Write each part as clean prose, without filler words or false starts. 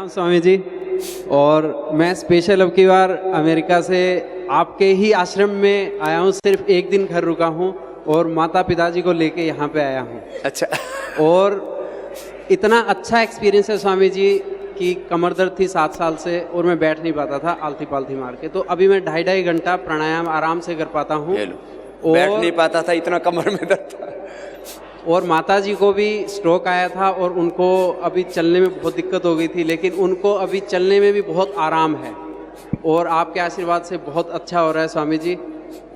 हूँ स्वामी जी, और मैं स्पेशल अब की बार अमेरिका से आपके ही आश्रम में आया हूँ। सिर्फ एक दिन घर रुका हूँ और माता पिताजी को लेके यहाँ पे आया हूँ। अच्छा। और इतना अच्छा एक्सपीरियंस है स्वामी जी कि कमर दर्द थी 7 साल से और मैं बैठ नहीं पाता था आलती पालती मार के, तो अभी मैं 2.5 घंटा प्राणायाम आराम से कर पाता हूँ। बैठ नहीं पाता था, इतना कमर में दर्द था। और माता जी को भी स्ट्रोक आया था और उनको अभी चलने में बहुत दिक्कत हो गई थी, लेकिन उनको अभी चलने में भी बहुत आराम है और आपके आशीर्वाद से बहुत अच्छा हो रहा है स्वामी जी।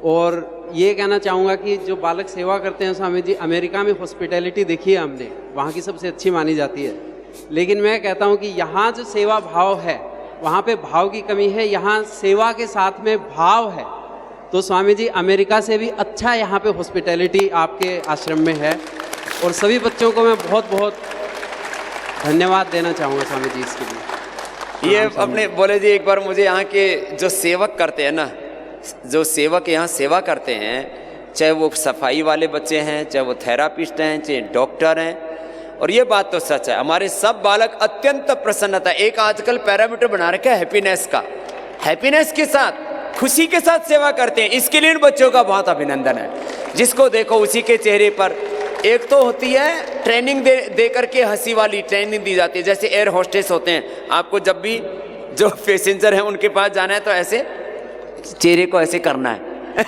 और ये कहना चाहूँगा कि जो बालक सेवा करते हैं स्वामी जी, अमेरिका में हॉस्पिटैलिटी देखी है हमने, वहाँ की सबसे अच्छी मानी जाती है, लेकिन मैं कहता हूँ कि यहाँ जो सेवा भाव है वहाँ पे भाव की कमी है, यहाँ सेवा के साथ में भाव है। तो स्वामी जी अमेरिका से भी अच्छा यहाँ पे हॉस्पिटैलिटी आपके आश्रम में है और सभी बच्चों को मैं बहुत बहुत धन्यवाद देना चाहूँगा स्वामी जी इसके लिए। ये अपने बोले जी एक बार मुझे यहाँ के जो सेवक करते हैं ना, जो सेवक यहाँ सेवा करते हैं, चाहे वो सफाई वाले बच्चे हैं, चाहे वो थेरापिस्ट हैं, चाहे डॉक्टर हैं, और ये बात तो सच है, हमारे सब बालक अत्यंत प्रसन्नता, एक आजकल पैरामीटर बना रखा है हैप्पीनेस का, हैप्पीनेस के साथ खुशी के साथ सेवा करते हैं। इसके लिए इन बच्चों का बहुत अभिनंदन है। जिसको देखो उसी के चेहरे पर एक तो होती है ट्रेनिंग दे करके हंसी वाली ट्रेनिंग दी जाती है, जैसे एयर होस्टेस होते हैं, आपको जब भी जो पैसेंजर हैं उनके पास जाना है तो ऐसे चेहरे को ऐसे करना है।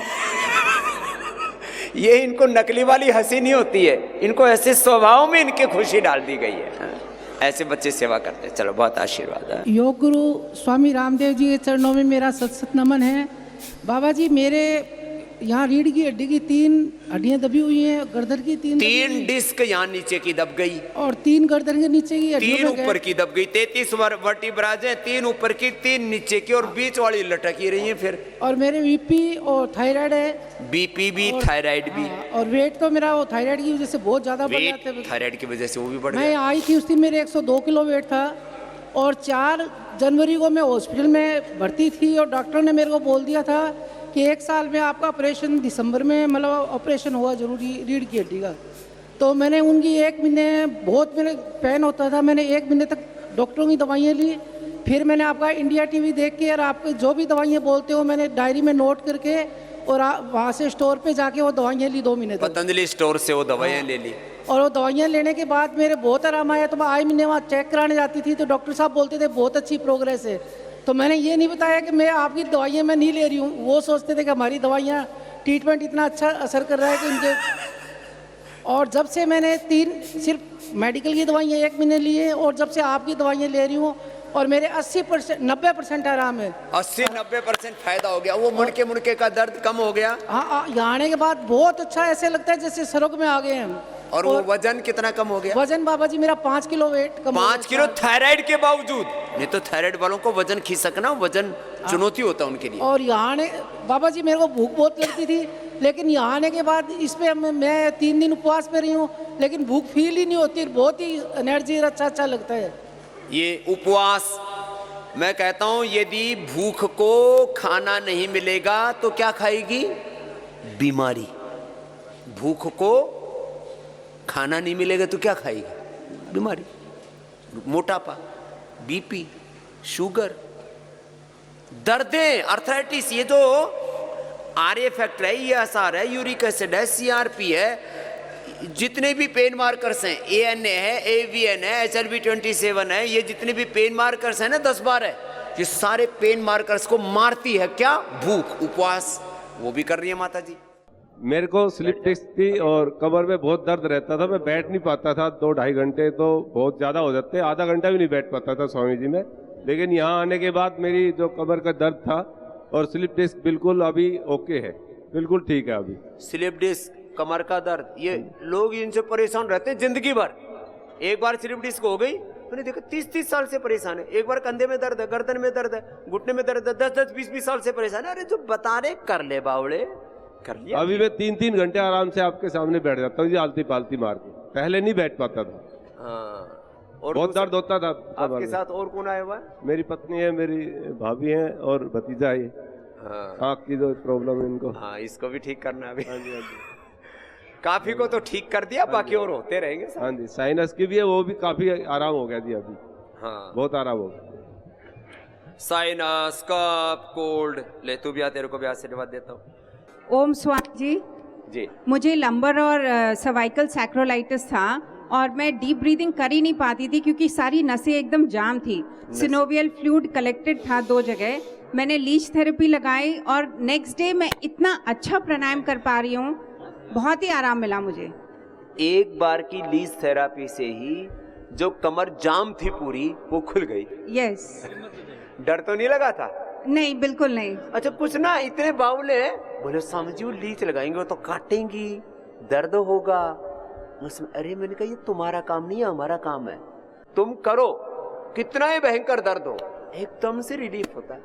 ये इनको नकली वाली हंसी नहीं होती है, इनको ऐसे स्वभाव में इनके खुशी डाल दी गई है। ऐसे बच्चे सेवा करते हैं। चलो बहुत आशीर्वाद है। योग गुरु स्वामी रामदेव जी के चरणों में मेरा सत सत नमन है। बाबा जी मेरे यहाँ रीढ़ की हड्डी की 3 हड्डियाँ दबी हुई हैं, गर्दन की 3 डिस्क यहाँ नीचे की दब गई और 3 गर्दन के नीचे की 3 ऊपर की दब गई, 33 वर्टिब्राज हैं, 3 ऊपर की 3 नीचे की और बीच वाली लटक ही रही है। फिर और मेरे बीपी और थायराइड है, बीपी भी थायराइड भी, और वेट तो मेरा वो थायराइड की वजह से बहुत ज़्यादा बढ़ जाता है। थायराइड की वजह से वो भी बढ़ मैं आई थी उस दिन मेरे 102 किलो वेट था और 4 जनवरी को मैं हॉस्पिटल में भर्ती थी और डॉक्टर ने मेरे को बोल दिया था कि 1 साल में आपका ऑपरेशन दिसंबर में मतलब ऑपरेशन हुआ जरूरी रीढ़ की हड्डी का। तो मैंने उनकी 1 महीने बहुत मेरे पेन होता था, मैंने 1 महीने तक डॉक्टरों की दवाइयाँ ली। फिर मैंने आपका इंडिया टीवी देख के और आपके जो भी दवाइयाँ बोलते हो मैंने डायरी में नोट करके और वहाँ से स्टोर पे जाके वो दवाइयाँ ली 2 महीने तक। पतंजलि स्टोर से वो दवाइयाँ ले ली और वो दवाइयाँ लेने के बाद मेरे बहुत आराम आया। तो मैं आए महीने वहाँ चेक कराने जाती थी तो डॉक्टर साहब बोलते थे बहुत अच्छी प्रोग्रेस है। तो मैंने ये नहीं बताया कि मैं आपकी दवाइयाँ मैं नहीं ले रही हूँ, वो सोचते थे कि हमारी दवाइयाँ ट्रीटमेंट इतना अच्छा असर कर रहा है कि उनके। और जब से मैंने 3 सिर्फ मेडिकल की दवाइयाँ 1 महीने ली है और जब से आपकी दवाइयाँ ले रही हूँ और मेरे 80% 90% आराम है। 80-90% फायदा हो गया, वो मुड़के का दर्द कम हो गया। हाँ, यहाँ आने के बाद बहुत अच्छा ऐसे लगता है जैसे स्वर्ग में आ गए हैं हम। और वो वजन कितना कम हो गया? वजन बाबा जी मेरा 5 किलो वेट कम 5 किलो थायराइड के बावजूद। नहीं तो थायराइड वालों को वजन खिसकना वजन चुनौती होता है उनके लिए। और यहाँ आने बाबा जी मेरे को भूख बहुत लगती थी, लेकिन यहाँ आने के बाद इस पे मैं 3 दिन उपवास पे रही हूँ लेकिन भूख फील ही नहीं होती, बहुत ही एनर्जी अच्छा लगता है। ये उपवास मैं कहता हूँ, यदि भूख को खाना नहीं मिलेगा तो क्या खाएगी? बीमारी। भूख को खाना नहीं मिलेगा तो क्या खाएगी? बीमारी, मोटापा, बीपी, शुगर, दर्दें, अर्थराइटिस। ये जो आरए फैक्टर है, ये आसार है, यूरिक एसिड है, सीआरपी है, जितने भी पेन मार्कर्स हैं, एएनए है, एवीएन है, HLB27 है, ये जितने भी पेन मार्कर्स हैं ना 10-12 है, ये सारे पेन मार्कर्स को मारती है क्या? भूख। उपवास वो भी कर रही है माता जी। मेरे को स्लिप डिस्क थी और कमर में बहुत दर्द रहता था, मैं बैठ नहीं पाता था, 2-2.5 घंटे तो बहुत ज़्यादा हो जाते, आधा घंटा भी नहीं बैठ पाता था स्वामी जी में। लेकिन यहाँ आने के बाद मेरी जो कमर का दर्द था और स्लिप डिस्क बिल्कुल अभी ओके है, बिल्कुल ठीक है अभी। स्लिप डिस्क, कमर का दर्द, ये लोग इनसे परेशान रहते हैं जिंदगी भर। एक बार स्लिप डिस्क हो गई तो नहीं देखो 30-30 साल से परेशान है। एक बार कंधे में दर्द है, गर्दन में दर्द है, घुटने में दर्द है, 10-10, 20-20 साल से परेशान है। अरे जो बता रहे कर ले बावड़े, कर लिया। अभी मैं 3-3 घंटे आराम से आपके सामने बैठ जाता हूँ जी, आलती पालती मार के। पहले नहीं बैठ पाता था। हाँ। और बहुत दर्द होता था। आपके साथ और कौन आया हुआ है? मेरी पत्नी है, मेरी भाभी है और भतीजा है। हाँ। आँख की जो प्रॉब्लम है इनको। हाँ, इसको भी ठीक करना अभी। हाँ जी, हाँ जी। काफी को तो ठीक कर दिया, बाकी और होते रहेंगे। हाँ जी, साइनस की भी है, वो भी काफी आराम हो गया जी अभी। हाँ। बहुत आराम हो गया। साइनस, कफ, कोल्ड, ले तू भी आ, तेरे को भी आशीर्वाद देता हूँ। ओम स्वामी जी, जी मुझे लंबर और सर्वाइकल सैक्रोलाइटिस था और मैं डीप ब्रीदिंग कर ही नहीं पाती थी क्योंकि सारी नसें एकदम जाम थी। सिनोवियल फ्लूइड कलेक्टेड था 2 जगह। मैंने लीच थेरेपी लगाई और नेक्स्ट डे मैं इतना अच्छा प्राणायाम कर पा रही हूँ, बहुत ही आराम मिला मुझे। एक बार की लीज थेरापी से ही जो कमर जाम थी पूरी वो खुल गई। यस। डर तो नहीं लगा था? नहीं, बिल्कुल नहीं। अच्छा कुछ ना इतने बावले बोले स्वामी जी वो लीच लगाएंगे वो तो काटेंगी, दर्द होगा। उसमें अरे मैंने कहा ये तुम्हारा काम नहीं है, हमारा काम है, तुम करो, कितना ही भयंकर दर्द हो एकदम से रिलीफ होता है।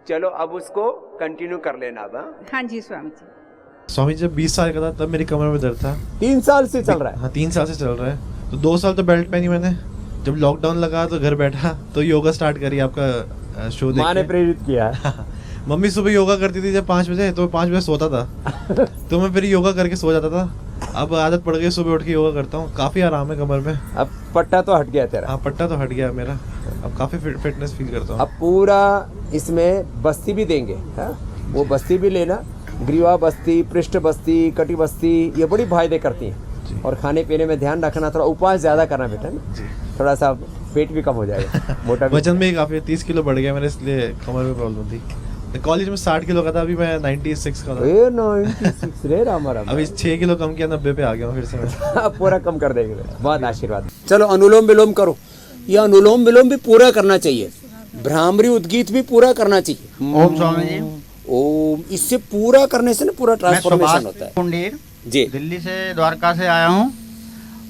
चलो अब उसको कंटिन्यू कर लेना अब। हाँ जी स्वामी जी। स्वामी जी जब 20 साल का था तब मेरी कमर में दर्द था। 3 साल से चल रहा है? हाँ 3 साल से चल रहा है। तो 2 साल तो बेल्ट पहनी मैंने। जब लॉकडाउन लगा तो घर बैठा तो योगा स्टार्ट करी, आपका शो देख माँ ने प्रेरित किया। मम्मी सुबह योगा करती थी जब 5 बजे, तो 5 बजे सोता था तो मैं फिर योगा करके सो जाता था। अब आदत पड़ गई, सुबह उठ के योगा करता हूँ, काफ़ी आराम है कमर में। अब पट्टा तो हट गया तेरा? हाँ पट्टा तो हट गया मेरा, अब काफ़ी फिटनेस फील करता हूँ। अब पूरा इसमें बस्ती भी देंगे, हाँ? वो बस्ती भी लेना, ग्रीवा बस्ती, पृष्ठ बस्ती, कटी बस्ती, ये बड़ी फायदे करती हैं। और खाने पीने में ध्यान रखना, थोड़ा उपवास ज़्यादा करना बेटा ना, थोड़ा सा पेट भी कम हो जाएगा, मोटा भी। वजन में काफ़ी 30 किलो बढ़ गया मेरे, इसलिए कमर में प्रॉब्लम थी। कॉलेज में 60 किलो का था, अभी मैं 96 का था। 96 रे रामा रामा। अभी 6 किलो कम किया, 90 पे आ गया हूँ फिर से मैं। अब पूरा कम कर देंगे, बहुत आशीर्वाद। चलो अनुलोम विलोम करो, ये अनुलोम विलोम भी पूरा करना चाहिए, भ्रामरी उद्गीत भी पूरा करना चाहिए। ओम स्वामी जी। ओम, इससे पूरा करने से ना पूरा ट्रांसफॉर्मेशन होता है। कुंडीर जी दिल्ली से, द्वारका से आया हूँ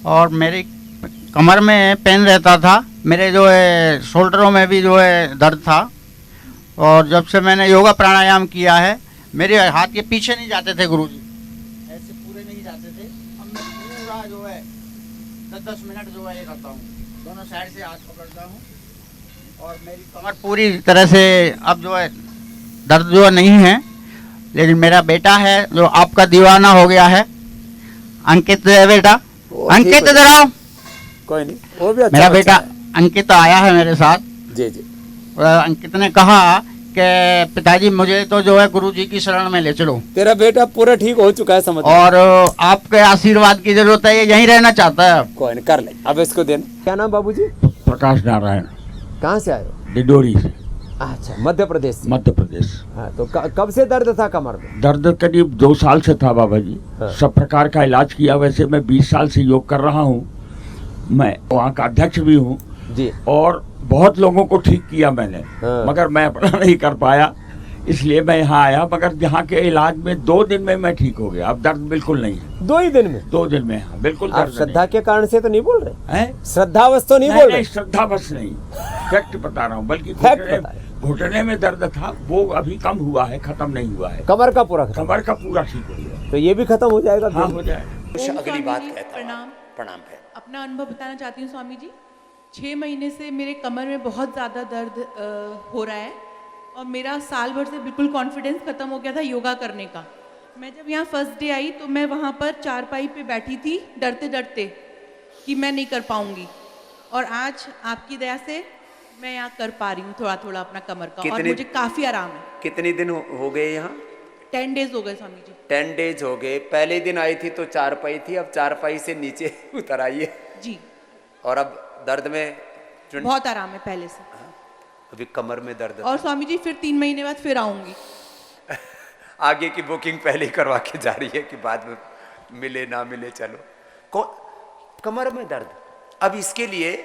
और मेरी कमर में पेन रहता था, मेरे जो है शोल्डरों में भी जो है दर्द था। और जब से मैंने योगा प्राणायाम किया है, मेरे हाथ ये पीछे नहीं जाते थे गुरुजी, ऐसे पूरे नहीं जाते थे। अब मैं पूरा जो है 10-10 मिनट जो है ये करता हूँ, दोनों साइड से हाथ पकड़ता हूँ और मेरी कमर पूरी तरह से अब जो है दर्द जो नहीं है। लेकिन मेरा बेटा है जो आपका दीवाना हो गया है, अंकित है बेटा, अंकित इधर आओ। कोई नहीं, वो भी अच्छा मेरा बच्चा बेटा है। अंकित आया है मेरे साथ। जी जी। अंकित ने कहा कि पिताजी मुझे तो जो है गुरुजी की शरण में ले चलो। तेरा बेटा पूरा ठीक हो चुका है, समझ। और आपके आशीर्वाद की जरूरत है, ये यहीं रहना चाहता है। कोई नहीं, कर ले, अब इसको देना। क्या नाम बाबूजी? प्रकाश नारायण, कहाँ से आए हो? डिडोरी से। अच्छा, मध्य प्रदेश से। मध्य प्रदेश। हाँ, तो कब से दर्द था कमर में? दर्द करीब 2 साल से था बाबा जी। हाँ। सब प्रकार का इलाज किया, वैसे मैं 20 साल से योग कर रहा हूँ, मैं वहाँ का अध्यक्ष भी हूँ जी। और बहुत लोगों को ठीक किया मैंने। हाँ। मगर मैं अपना नहीं कर पाया, इसलिए मैं यहाँ आया। मगर यहाँ के इलाज में 2 दिन में मैं ठीक हो गया, अब दर्द बिल्कुल नहीं है। 2 ही दिन में? 2 दिन में, हाँ, बिल्कुल आप दर्द श्रद्धा के कारण से तो नहीं बोल रहे है? श्रद्धावश तो नहीं बोल नहीं, रहे? श्रद्धा बस नहीं, फैक्ट बता रहा हूँ। बल्कि फैक्ट बताए। घुटने में दर्द था, वो अभी कम हुआ है, खत्म नहीं हुआ है। कमर का पूरा खत्म? कमर का पूरा ठीक हो गया। तो ये भी खत्म हो जाएगा? हाँ हो जाएगा। अगली बात कहता हूँ। प्रणाम। प्रणाम है। अपना अनुभव बताना चाहती हूँ स्वामी जी। 6 महीने से मेरे कमर में बहुत ज़्यादा दर्द हो रहा है और मेरा साल भर से बिल्कुल कॉन्फिडेंस ख़त्म हो गया था योगा करने का। मैं जब यहाँ फर्स्ट डे आई तो मैं वहाँ पर चारपाई पे बैठी थी डरते डरते कि मैं नहीं कर पाऊँगी, और आज आपकी दया से मैं यहाँ कर पा रही हूँ थोड़ा थोड़ा अपना कमर का, और मुझे काफ़ी आराम है। कितने दिन हो गए यहाँ? 10 डेज हो गए स्वामी जी। 10 डेज हो गए। पहले दिन आई थी तो चारपाई थी, अब चारपाई से नीचे उतर आई है जी। और अब दर्द में बहुत आराम है पहले से। अभी कमर में दर्द और स्वामी जी फिर 3 महीने बाद फिर आऊंगी। आगे की बुकिंग पहले ही करवा के जा रही है कि बाद में मिले ना मिले। चलो, कमर में दर्द, अब इसके लिए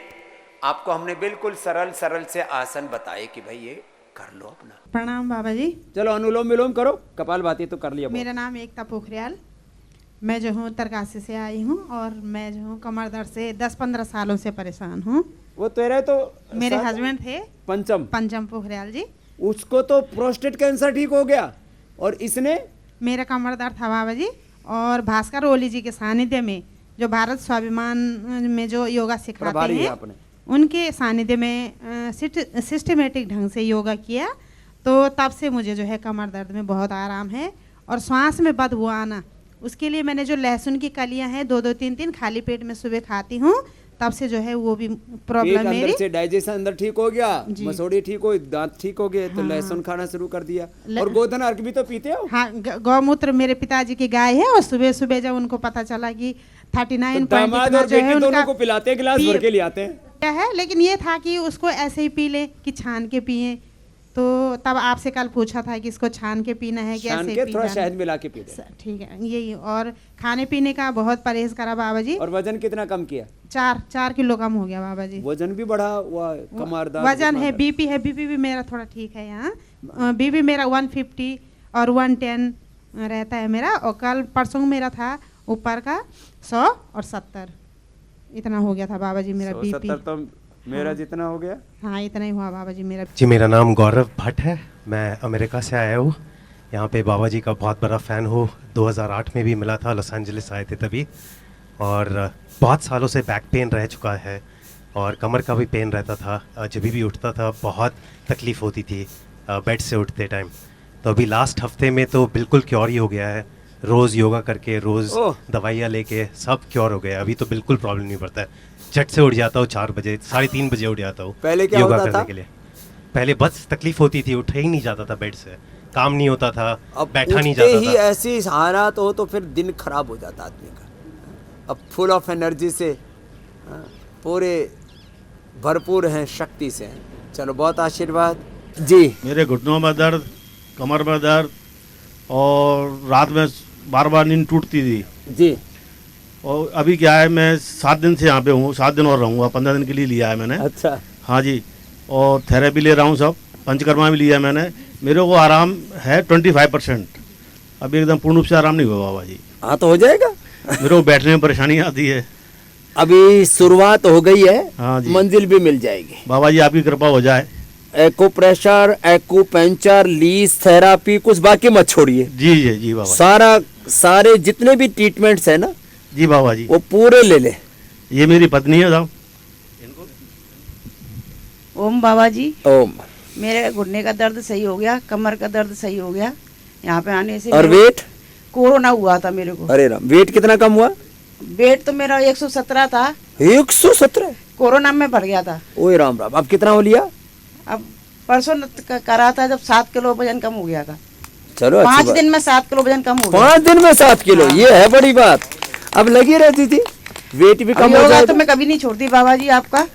आपको हमने बिल्कुल सरल सरल से आसन बताए कि भाई ये कर लो अपना। प्रणाम बाबा जी। चलो अनुलोम विलोम करो, कपालभाति तो कर लिया। मेरा नाम एकता पोखरियाल, मैं जो हूँ उत्तरकाशी से आई हूँ और मैं जो हूँ कमर दर्द से 10-15 सालों से परेशान हूँ। वो तेरे तो मेरे हस्बैंड थे पंचम पोखरियाल जी, उसको तो प्रोस्टेट कैंसर ठीक हो गया और इसने? मेरा कमर दर्द था बाबा जी, और भास्कर ओली जी के सानिध्य में जो भारत स्वाभिमान में जो योगा सिखाते हैं, उनके सानिध्य में सिस्टमेटिक ढंग से योगा किया, तो तब से मुझे जो है कमर दर्द में बहुत आराम है। और श्वास में बदबू आना, उसके लिए मैंने जो लहसुन की कलियां हैं 2-2, 3-3 खाली पेट में सुबह खाती हूँ, तब से जो है वो भी पेट प्रॉब्लम अंदर मेरी से डाइजेशन अंदर ठीक हो गया, जी। मसोड़ी ठीक हो, दांत ठीक हो गए, तो लहसुन खाना शुरू कर दिया। और गोधन अर्क भी तो पीते हो? हाँ, गौमूत्र मेरे पिताजी की गाय है, और सुबह सुबह जब उनको पता चला कि 39 तो दामाद और जो है बेटी उनका दोनों को पिलाते हैं, गिलास भर के ले आते हैं। क्या है, लेकिन ये था कि उसको ऐसे ही पी ले कि छान के पिए। तो तब आपसे कल पूछा था कि इसको छान के पीना है कि छान ऐसे के ही पी थोड़ा जाना शहद मिला के पी दे। ठीक है, यही। और खाने पीने का बहुत परहेज करा बाबा जी। और वजन कितना कम किया? 4 किलो कम हो गया बाबा जी। वजन भी बढ़ा हुआ, कमर दर्द, वजन है, बीपी है, बीपी भी मेरा थोड़ा ठीक है यहाँ। बीपी मेरा 150 और 110 रहता है मेरा, और कल परसों मेरा था ऊपर का 100 और 70, इतना हो गया था बाबा जी मेरा बीपी। 170 तो मेरा जितना हो गया। हाँ, इतना ही हुआ बाबा जी मेरा। जी, मेरा नाम गौरव भट्ट है, मैं अमेरिका से आया हूँ। यहाँ पे बाबा जी का बहुत बड़ा फ़ैन हूँ। 2008 में भी मिला था, लॉस एंजलिस आए थे तभी। और बहुत सालों से बैक पेन रह चुका है और कमर का भी पेन रहता था। जब भी उठता था बहुत तकलीफ़ होती थी बेड से उठते टाइम। तो अभी लास्ट हफ्ते में तो बिल्कुल क्योर ही हो गया है। रोज़ योगा करके, रोज़ दवाइयाँ लेके सब क्योर हो गया। अभी तो बिल्कुल प्रॉब्लम नहीं पड़ता है। झट से उठ जाता हूँ 4 बजे, 3:30 बजे उठ जाता हूँ पहले क्या योगा होता करने था? के लिए। पहले बस तकलीफ होती थी, उठ ही नहीं जाता था बेड से, काम नहीं होता था, अब बैठा नहीं उठते जाता ही था। ऐसी हालात हो तो फिर दिन खराब हो जाता आदमी का। अब फुल ऑफ एनर्जी से, हाँ, पूरे भरपूर हैं, शक्ति से हैं। चलो, बहुत आशीर्वाद जी। मेरे घुटनों में दर्द, कमर में दर्द, और रात में बार बार नींद टूटती थी जी। और अभी क्या है, मैं 7 दिन से यहाँ पे हूँ, 7 दिन और रहूँगा, 15 दिन के लिए लिया है मैंने। अच्छा। हाँ जी, और थेरेपी ले रहा हूँ, सब पंचकर्मा भी लिया है मैंने। मेरे को आराम है 25%। अभी एकदम पूर्ण रूप से आराम नहीं हुआ बाबा जी। हाँ, तो हो जाएगा। मेरे को बैठने में परेशानी आती है। अभी शुरुआत हो गई है। हाँ जी, मंजिल भी मिल जाएगी बाबा जी, आपकी कृपा हो जाए। एक्ो प्रेशर, एक्यूपंचर, लीज थेरापी, कुछ बाकी मत छोड़िए। जी जी जी बाबा। सारे जितने भी ट्रीटमेंट्स है ना जी बाबा जी, वो पूरे ले ले। ये मेरी पत्नी है साहब। ओम बाबा जी, ओम। मेरे घुटने का दर्द सही हो गया, कमर का दर्द सही हो गया यहाँ पे आने से। और वेट? कोरोना हुआ था मेरे को। अरे राम, वेट कितना कम हुआ? वेट तो मेरा 117 था। 117? कोरोना में बढ़ गया था। ओए राम राम, अब कितना हो लिया? अब परसों करा था जब 7 किलो वजन कम हो गया था। चलो, 5 दिन में 7 किलो वजन कम हो गया। 5 दिन में 7 किलो, ये है बड़ी बात। अब लगी रहती थी, वेट भी कम हो जाए तो मैं कभी नहीं छोड़ती बाबा जी आपका।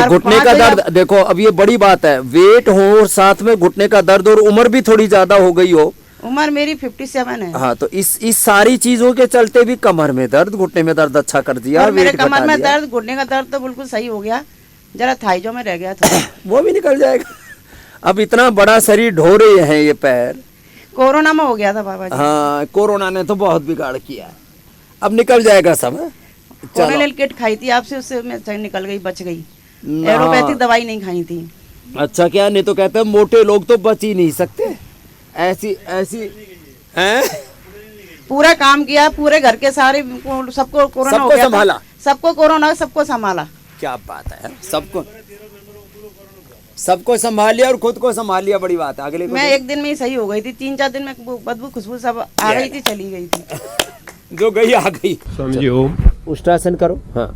घुटने का दर्द देखो, अब ये बड़ी बात है, वेट हो और साथ में घुटने का दर्द, और उम्र भी थोड़ी ज्यादा हो गई हो। उम्र मेरी 57 है। हाँ, तो इस सारी चीजों के चलते भी कमर में दर्द, घुटने में दर्द अच्छा कर दिया। और मेरे कमर में दर्द, घुटने का दर्द तो बिल्कुल सही हो गया, जरा थाइजों में रह गया था। वो भी निकल जाएगा। अब इतना बड़ा शरीर ढो रहे हैं ये पैर। कोरोना में हो गया था बाबा जी। हाँ, कोरोना ने तो बहुत बिगाड़ किया। अब निकल जाएगा सब। कोरोनिल किट खाई थी आपसे, उससे मैं निकल गई, बच गई। एलोपैथिक दवाई नहीं खाई थी। अच्छा, क्या नहीं तो कहते हैं मोटे लोग तो बच ही नहीं सकते। ऐसी हैं? पूरा काम किया, पूरे घर के सारे सबको कोरोना हो गया, संभाला, सबको कोरोना, सबको संभाला। क्या बात है, सबको संभाल लिया और खुद को संभाल लिया, बड़ी बात है। अगले मैं 1 दिन में ही सही हो गई थी, 3-4 दिन में बदबू खुशबू सब आ गई थी, चली गई थी। जो गई आ गई। स्वामी जी ओम। उष्टासन करो। हाँ।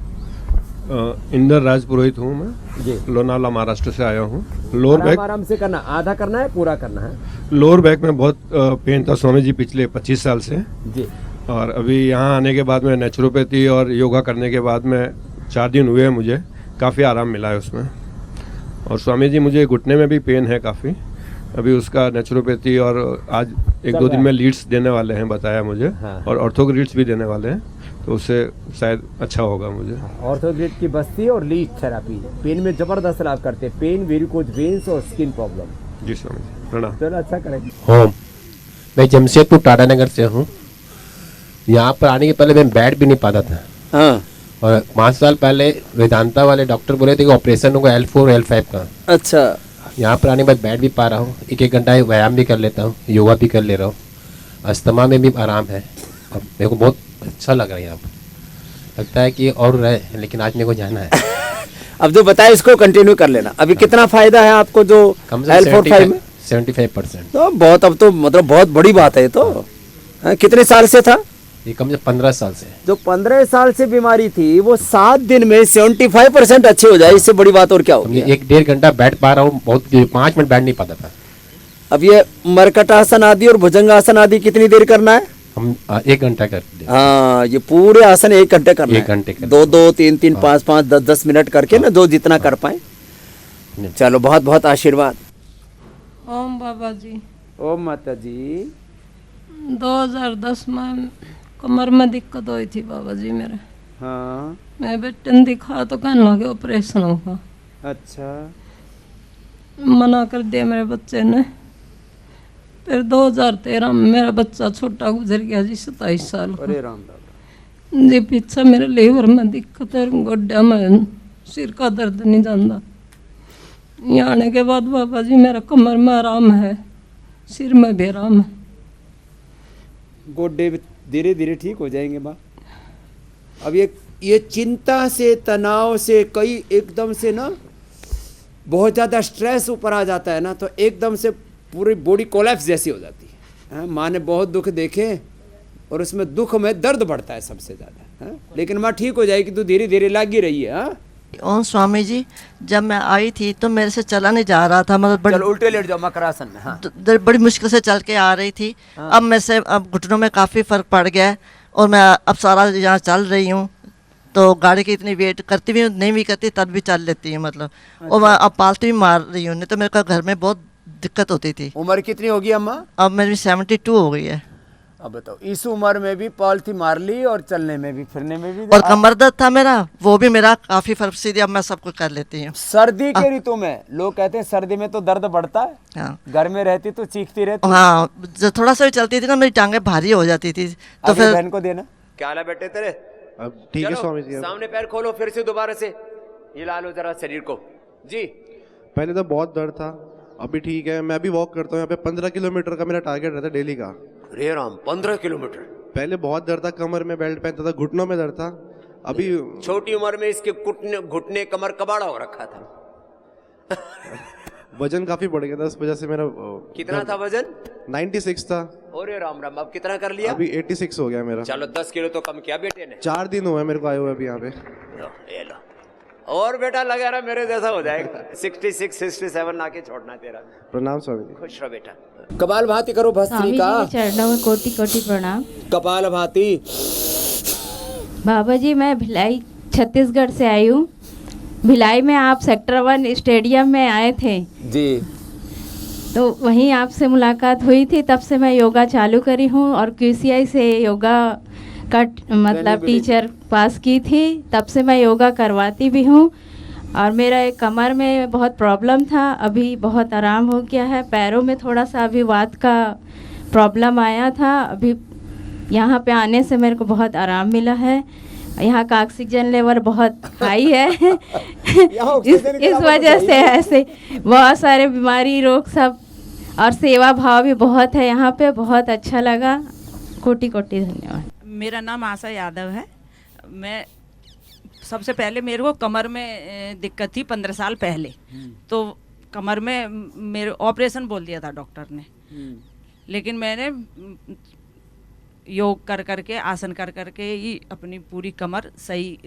इंदर राज पुरोहित हूँ मैं जी, लोनावला महाराष्ट्र से आया हूँ। लोअर बैक आराम से करना, आधा करना है, पूरा करना है। लोअर बैक में बहुत पेन था स्वामी जी पिछले 25 साल से जी। और अभी यहाँ आने के बाद में नेचुरोपैथी और योगा करने के बाद में 4 दिन हुए हैं, मुझे काफ़ी आराम मिला है उसमें। और स्वामी जी, मुझे घुटने में भी पेन है काफ़ी, अभी उसका नेचुरोपैथी और आज 1-2 दिन में लीड्स देने वाले हैं बताया मुझे। हाँ। और ऑर्थो लीड्स भी देने वाले हैं, तो उससे शायद अच्छा होगा मुझे। ऑर्थोग्रिड की बस्ती और लीड थेरापी पेन में जबरदस्त लाभ करते हैं, पेन, वेरिकोज वेन्स और स्किन प्रॉब्लम। जी स्वामी जी, प्रणाम। चलो, अच्छा करेंगे। होम। मैं जमशेदपुर टाटा नगर से हूँ। यहाँ पर आने के पहले मैं बैठ भी नहीं पाता था। हाँ। और 5 साल पहले वेदांता वाले डॉक्टर बोले थे कि ऑपरेशन होगा L4 L5 का। अच्छा। यहाँ पर आने के बाद बैठ भी पा रहा हूँ, 1-1 घंटा व्यायाम भी कर लेता हूँ, योगा भी कर ले रहा हूँ, अस्थमा में भी आराम है। और मेरे को बहुत अच्छा लग रहा है यहाँ पर, लगता है कि और रहे, लेकिन आज मेरे को जाना है। अब जो बताया इसको कंटिन्यू कर लेना। अभी कितना फायदा है आपको जो L4-5 में? 75%। तो बहुत, अब तो मतलब बहुत बड़ी बात है। तो कितने साल से था? ये कम से 15 साल से है। जो 15 साल से बीमारी थी वो 7 दिन में 75% अच्छे हो जाए, इससे बड़ी बात और क्या होगी। 1-1.5 घंटा बैठ पा रहा हूँ, बहुत 5 मिनट बैठ नहीं पाता था। अब ये मरकटासन आदि और भुजंगासन आदि कितनी देर करना है? हम 1 घंटा करते हैं। हाँ, ये पूरे आसन 1 घंटे करना है। 1 घंटे 2-2, 3-3, 5-5, 10-10 मिनट करके ना, जो जितना कर पाए। चलो, बहुत बहुत आशीर्वाद। ओम बाबा जी। ओम माता जी। 2010 में कमर में दिक्कत हुई थी बाबा जी मेरे। हाँ। मैं बेटे ने दिखा तो कहने लगे ऑपरेशन होगा। अच्छा। मना कर दिया मेरे बच्चे ने। फिर 2013 में मेरा बच्चा छोटा गुजर गया जी, 27 साल का। अरे राम बाबा जी, पीछे मेरे लीवर में दिक्कत है, गोड्या में सिर का दर्द नहीं जाता। यहाँ आने के बाद बाबा जी मेरा कमर में आराम है, सिर में भी आराम है। गोड्डे धीरे धीरे ठीक हो जाएंगे बा। अब ये चिंता से, तनाव से, कई एकदम से ना बहुत ज़्यादा स्ट्रेस ऊपर आ जाता है ना, तो एकदम से पूरी बॉडी कोलैप्स जैसी हो जाती है। माँ ने बहुत दुख देखे और उसमें दुख में दर्द बढ़ता है सबसे ज़्यादा। लेकिन माँ ठीक हो जाएगी, तू धीरे धीरे लगी रही है। ओम स्वामी जी, जब मैं आई थी तो मेरे से चला नहीं जा रहा था, मतलब चलो उल्टे लेट जाओ मकरासन में। हाँ। बड़ी मुश्किल से चल के आ रही थी। अब मेरे से अब घुटनों में काफ़ी फ़र्क पड़ गया है और मैं अब सारा यहाँ चल रही हूँ, तो गाड़ी की इतनी वेट करती भी नहीं भी करती तब भी चल लेती है मतलब। और मैं अब पालती भी मार रही हूँ, नहीं तो मेरे को घर में बहुत दिक्कत होती थी। उम्र कितनी होगी अम्मा? अब मेरी 72 हो गई है। अब बताओ, इस उम्र में भी पालती मार ली और चलने में भी, फिरने में भी। और कमर दर्द था मेरा, वो भी मेरा काफ़ी फर्क सीधे अब मैं सब कुछ कर लेती हूँ। सर्दी के ऋतु में लोग कहते हैं सर्दी में तो दर्द बढ़ता है। हाँ। घर में रहती तो चीखती रहती। हाँ, जब थोड़ा सा भी चलती थी ना मेरी टांगें भारी हो जाती थी, तो फिर बहन को देना। क्या हाल है बेटे तेरे? अब ठीक है स्वामी जी। सामने पैर खोलो फिर से दोबारा से, हिला लो जरा शरीर को जी। पहले तो बहुत दर्द था, अभी ठीक है। मैं भी वॉक करता हूँ यहाँ पे, 15 किलोमीटर का मेरा टारगेट रहता है डेली का। अरे राम, 15 किलोमीटर। पहले बहुत दर्द था, कमर में बेल्ट पहनता था, घुटनों में दर्द था। अभी छोटी उम्र में इसके घुटने कमर कबाड़ा हो रखा था। वजन काफी बढ़ गया था, इस वजह से मेरा कितना था वजन? 96 था। अरे राम राम, अब कितना कर लिया? अभी 86 हो गया मेरा। चलो 10 किलो तो कम किया बेटे ने। 4 दिन हुए मेरे को आए हुए अभी यहाँ पे। ये लो, और बेटा लगा रहा मेरे जैसा हो जाएगा। 66 67 ना के छोड़ना तेरा। प्रणाम स्वामी जी। खुश रहो बेटा। कपाल भाती करो भस्त्री का। चरणों में कोटि कोटि प्रणाम। कपाल भाती। बाबा जी, मैं भिलाई छत्तीसगढ़ से आई हूँ। भिलाई में आप सेक्टर 1 स्टेडियम में आए थे जी, तो वहीं आपसे मुलाकात हुई थी। तब से मैं योगा चालू करी हूँ और QCI से योगा का मतलब टीचर पास की थी, तब से मैं योगा करवाती भी हूँ। और मेरा एक कमर में बहुत प्रॉब्लम था, अभी बहुत आराम हो गया है। पैरों में थोड़ा सा अभी वात का प्रॉब्लम आया था, अभी यहाँ पे आने से मेरे को बहुत आराम मिला है। यहाँ का ऑक्सीजन लेवल बहुत हाई है। इस वजह से ऐसे बहुत सारे बीमारी रोग सब, और सेवा भाव भी बहुत है यहाँ पे, बहुत अच्छा लगा। कोटि कोटि धन्यवाद। मेरा नाम आशा यादव है। मैं सबसे पहले मेरे को कमर में दिक्कत थी 15 साल पहले, तो कमर में मेरे ऑपरेशन बोल दिया था डॉक्टर ने। लेकिन मैंने योग कर करके, आसन कर करके ही अपनी पूरी कमर सही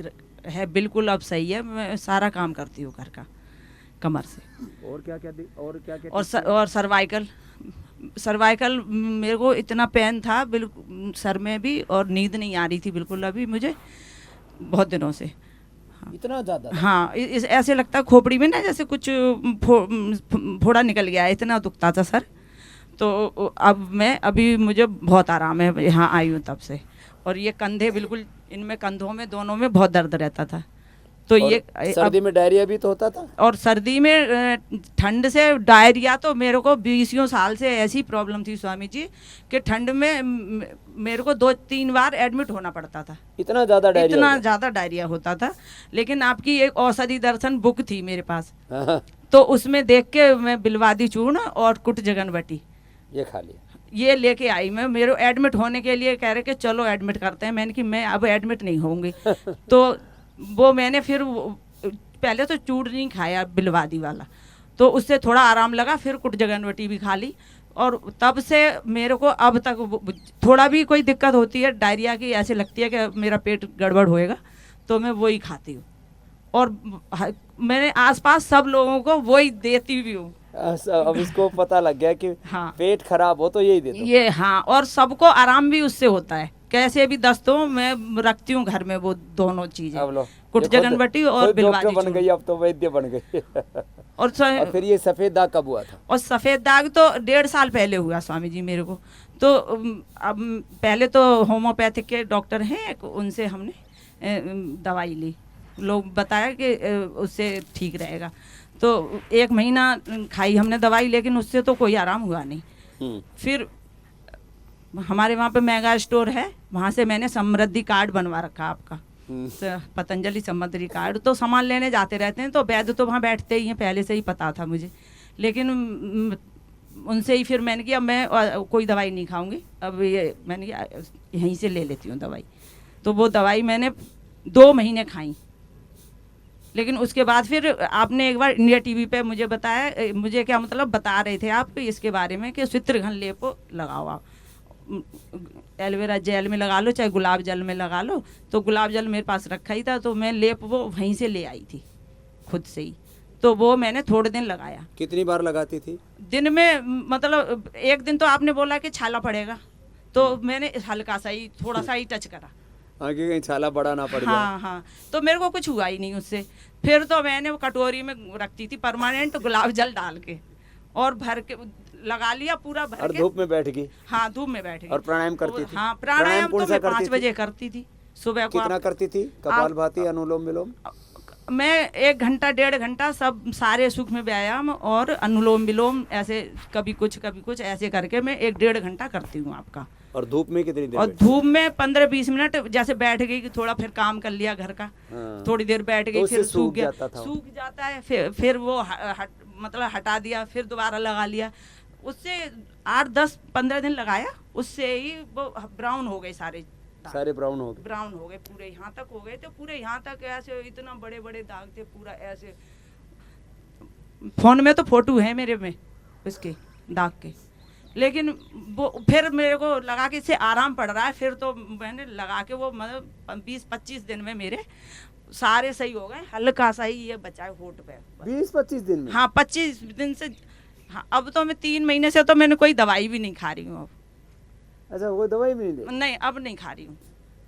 है, बिल्कुल अब सही है। मैं सारा काम करती हूँ घर का कमर से। और क्या और सर्वाइकल मेरे को इतना पेन था बिल्कुल सर में भी, और नींद नहीं आ रही थी बिल्कुल अभी मुझे बहुत दिनों से। इतना ज़्यादा? हाँ, ऐसे लगता है खोपड़ी में ना जैसे कुछ फोड़ा निकल गया है, इतना दुखता था सर। तो अब अभी मुझे बहुत आराम है, यहाँ आई हूँ तब से। और ये कंधे बिल्कुल, इनमें कंधों में दोनों में बहुत दर्द रहता था। तो ये सर्दी में डायरिया भी तो होता था? और सर्दी में ठंड से डायरिया तो मेरे को 20 साल से ऐसी प्रॉब्लम थी स्वामी जी कि ठंड में मेरे को 2-3 बार एडमिट होना पड़ता था। इतना ज़्यादा डायरिया? इतना ज़्यादा डायरिया होता था। लेकिन आपकी एक औषधि दर्शन बुक थी मेरे पास, तो उसमें देख के मैं बिलवादी चूर्ण और कुट जगनवटी ये खा लिया, ये लेके आई। मैं मेरे एडमिट होने के लिए कह रहे कि चलो एडमिट करते हैं। मैंने कि मैं अब एडमिट नहीं होंगी। तो वो मैंने फिर पहले तो चूर्ण नहीं खाया बिलवादी वाला, तो उससे थोड़ा आराम लगा। फिर कुट जगनवटी भी खा ली, और तब से मेरे को अब तक थोड़ा भी कोई दिक्कत होती है डायरिया की, ऐसे लगती है कि मेरा पेट गड़बड़ होएगा, तो मैं वही खाती हूँ और मैंने आसपास सब लोगों को वही देती भी हूँ। अब इसको पता लग गया कि हाँ, पेट खराब हो तो यही दे दो। ये हाँ, और सबको आराम भी उससे होता है। कैसे भी दस्त हो मैं रखती हूँ घर में वो दोनों चीजें, कुटजगनबट्टी और बिलवाजी बन गई, अब तो वैद्य बन गई। और फिर ये सफेद दाग कब हुआ था? और सफेद दाग तो 1.5 साल पहले हुआ स्वामी जी मेरे को। तो अब पहले तो होम्योपैथिक के डॉक्टर हैं, उनसे हमने दवाई ली, लोग बताया कि उससे ठीक रहेगा। तो 1 महीना खाई हमने दवाई, लेकिन उससे तो कोई आराम हुआ नहीं। फिर हमारे वहाँ पे मेगा स्टोर है, वहाँ से मैंने समृद्धि कार्ड बनवा रखा आपका, पतंजलि समृद्धि कार्ड। तो सामान लेने जाते रहते हैं, तो वैद्य तो वहाँ बैठते ही हैं, पहले से ही पता था मुझे। लेकिन उनसे ही फिर मैंने किया मैं कोई दवाई नहीं खाऊंगी, अब ये मैंने किया यहीं से ले लेती हूँ दवाई। तो वो दवाई मैंने 2 महीने खाई, लेकिन उसके बाद फिर आपने एक बार इंडिया टीवी पे मुझे बताया, मुझे क्या मतलब बता रहे थे आप इसके बारे में कि चित्रघन लेप लगाओ आप, एलोवेरा जेल में लगा लो चाहे गुलाब जल में लगा लो। तो गुलाब जल मेरे पास रखा ही था, तो मैं लेप वो वहीं से ले आई थी खुद से ही। तो वो मैंने थोड़े दिन लगाया। कितनी बार लगाती थी दिन में? मतलब एक दिन तो आपने बोला कि छाला पड़ेगा, तो मैंने हल्का सा ही थोड़ा सा ही टच करा, आगे कहीं छाला बड़ा ना पड़ जाए। हाँ हाँ, तो मेरे को कुछ हुआ ही नहीं उससे। फिर तो मैंने वो कटोरी में रखती थी परमानेंट गुलाब जल डाल के, और भर के लगा लिया पूरा भर और के। धूप में बैठ गई? हाँ, धूप में बैठ गई। और प्राणायाम करती थी? हाँ, प्राणायाम तो मैं 5 बजे करती थी सुबह को। कितना करती थी? कपालभाति, अनुलोम विलोम? मैं 1 घंटा 1.5 घंटा सब सारे सूक्ष्म व्यायाम और अनुलोम विलोम ऐसे कभी कुछ ऐसे करके मैं 1-1.5 घंटा करती हूँ आपका। और धूप में कितनी देर? और धूप में 15-20 मिनट जैसे बैठ गई कि थोड़ा फिर काम कर लिया घर का। हाँ। थोड़ी देर बैठ गई, फिर सूख जाता है, फिर वो मतलब हटा दिया, फिर दोबारा लगा लिया। उससे 8-10-15 दिन लगाया, उससे ही वो ब्राउन हो गए सारे ब्राउन हो गए पूरे यहाँ तक हो गए थे, पूरे यहाँ तक ऐसे इतना बड़े बड़े दाग थे पूरा ऐसे। फोन में तो फोटो है मेरे में उसके दाग के, लेकिन वो फिर मेरे को लगा कि इससे आराम पड़ रहा है। फिर तो मैंने लगा के वो मतलब 20-25 दिन में मेरे सारे सही हो गए, हल्का सा ही ये बचा है होठ पे। 20-25 दिन में? हाँ, 25 दिन से। हाँ, अब तो मैं 3 महीने से तो मैंने कोई दवाई भी नहीं खा रही हूँ अब। अच्छा, वो दवाई भी नहीं, अब नहीं खा रही हूँ,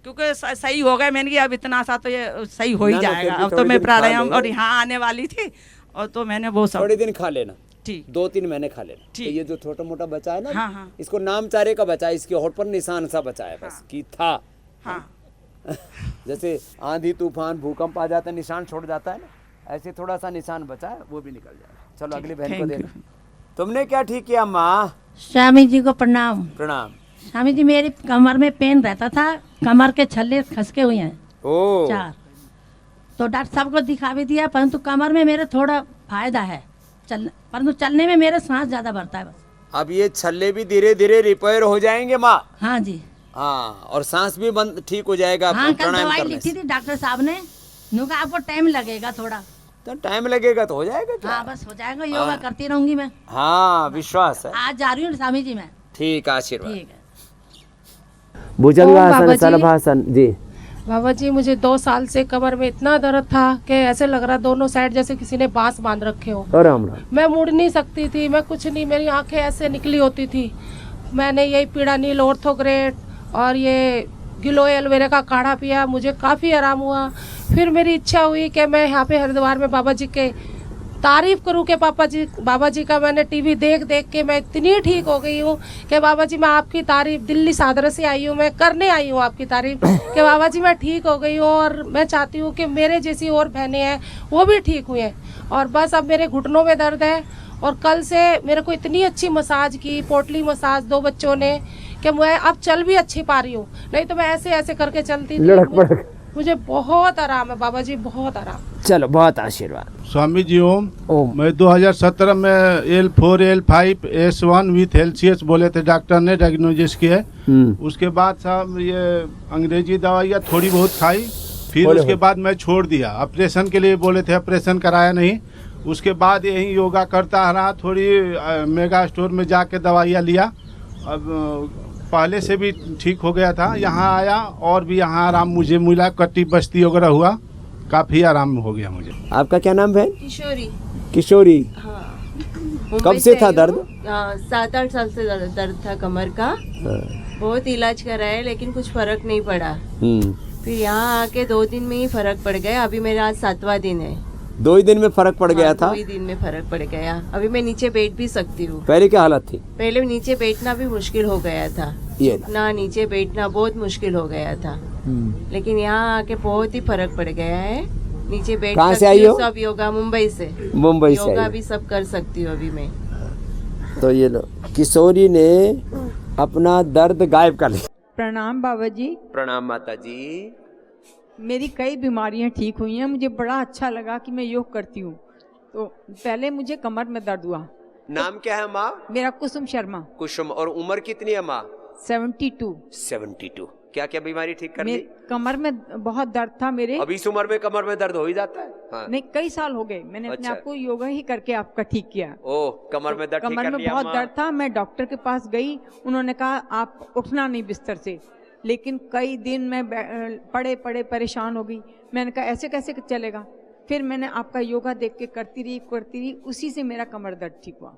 क्योंकि सही हो गया। मैंने कहा अब इतना सा तो ये सही हो ही जाएगा। अब तो मैं प्राणायाम और यहाँ आने वाली थी, और तो मैंने वो सब थोड़े दिन खा लेना, ठीक, 2-3 महीने खा लेना। तो ये जो छोटा मोटा बचा है ना, हाँ हाँ, इसको नाम चारे का बचा है, इसके होठ पर निशान सा बचा है बस कि था। हाँ। जैसे आंधी तूफान भूकंप आ जाता है, निशान छोड़ जाता है ना, ऐसे थोड़ा सा निशान बचा है, वो भी निकल जाएगा। चलो अगली बहन को देना। तुमने क्या ठीक किया माँ? स्वामी जी को प्रणाम। प्रणाम। स्वामी जी, मेरी कमर में पेन रहता था, कमर के छल्ले खसके हुए हैं 4, तो डॉक्टर साहब को दिखा भी दिया, परंतु कमर में मेरे थोड़ा फायदा है परंतु चलने में मेरे सांस ज्यादा भरता है बस। अब ये छल्ले भी धीरे धीरे रिपेयर हो जाएंगे माँ? हाँ जी। हाँ, और सांस भी बंद ठीक हो जाएगा। हाँ, कल दवाई लिखी थी डॉक्टर साहब ने, नुका आपको टाइम लगेगा थोड़ा। तो टाइम लगेगा तो हो जाएगा क्या? हाँ, बस हो जाएगा, योगा करती रहूंगी मैं। हाँ, विश्वास है। आज जा रही हूँ स्वामी जी मैं। ठीक, आशीर्वाद। ठीक है। भुजंगासन, सलभासन जी। बाबा जी, मुझे 2 साल से कमर में इतना दर्द था कि ऐसे लग रहा दोनों साइड जैसे किसी ने बांस बांध रखे हो। मैं मुड़ नहीं सकती थी, मैं कुछ नहीं, मेरी आंखें ऐसे निकली होती थी। मैंने यही पीड़ा नील ऑर्थोग्रेट और ये गिलो एलोवेरा का काढ़ा पिया, मुझे काफ़ी आराम हुआ। फिर मेरी इच्छा हुई कि मैं यहाँ पे हरिद्वार में बाबा जी के तारीफ करूँ कि बाबा जी का मैंने टीवी देख देख के मैं इतनी ठीक हो गई हूँ कि बाबा जी मैं आपकी तारीफ, दिल्ली सादर से आई हूँ, मैं करने आई हूँ आपकी तारीफ कि बाबा जी मैं ठीक हो गई हूँ। और मैं चाहती हूँ कि मेरे जैसी और बहनें हैं वो भी ठीक हुई हैं। और बस अब मेरे घुटनों में दर्द है, और कल से मेरे को इतनी अच्छी मसाज की, पोटली मसाज 2 बच्चों ने, कि मैं अब चल भी अच्छी पा रही हूँ, नहीं तो मैं ऐसे ऐसे करके चलती थी। मुझे बहुत आराम है बाबा जी, बहुत आराम। चलो, बहुत आशीर्वाद। स्वामी जी ओम। मैं 2017 में L4 L5 S1 with LCS बोले थे, डॉक्टर ने डायग्नोसिस किया। उसके बाद साहब ये अंग्रेजी दवाइयाँ थोड़ी बहुत खाई, फिर उसके बाद मैं छोड़ दिया। ऑपरेशन के लिए बोले थे, ऑपरेशन कराया नहीं, उसके बाद यही योगा करता रहा, थोड़ी मेगा स्टोर में जाके दवाइयाँ लिया। अब पहले से भी ठीक हो गया था, यहाँ आया और भी यहाँ आराम मुझे मिला, कट्टी बस्ती वगैरह हुआ, काफ़ी आराम हो गया मुझे। आपका क्या नाम है? किशोरी। किशोरी। हाँ। कब से था दर्द? 7-8 साल से दर्द था कमर का। बहुत इलाज कराया लेकिन कुछ फर्क नहीं पड़ा। फिर यहाँ आके 2 दिन में ही फर्क पड़ गया। अभी मेरा आज 7वां दिन है। 2 ही दिन में फर्क पड़ गया था? 2 ही दिन में फर्क पड़ गया। अभी मैं नीचे बैठ भी सकती हूँ। पहले क्या हालत थी? पहले नीचे बैठना भी मुश्किल हो गया था, ना नीचे बैठना बहुत मुश्किल हो गया था। लेकिन यहाँ आके बहुत ही फर्क पड़ गया है। नीचे बैठ कहाँ से आई हो? सब योगा मुंबई से। मुंबई से योगा भी सब कर सकती हूँ अभी मैं। तो ये लो, किशोरी ने अपना दर्द गायब कर लिया। प्रणाम बाबा जी। प्रणाम माता जी। मेरी कई बीमारियां ठीक हुई हैं। मुझे बड़ा अच्छा लगा कि मैं योग करती हूँ। तो पहले मुझे कमर में दर्द हुआ। नाम क्या है माँ? मेरा कुसुम शर्मा। कुसुम। और उम्र कितनी है माँ? 72। 72। क्या क्या बीमारी ठीक कर ली? कमर में बहुत दर्द था मेरे। अभी इस उम्र में कमर में दर्द हो ही जाता है? हाँ। नहीं, कई साल हो गए। मैंने अपने आप को योगा ही करके आपका ठीक किया। ओह, कमर में दर्द ठीक कर लिया। कमर में बहुत दर्द था। मैं डॉक्टर के पास गई, उन्होंने कहा आप उठना नहीं बिस्तर से। लेकिन कई दिन मैं पड़े पड़े परेशान हो गई। मैंने कहा ऐसे कैसे चलेगा। फिर मैंने आपका योगा देख के करती रही। उसी से मेरा कमर दर्द ठीक हुआ।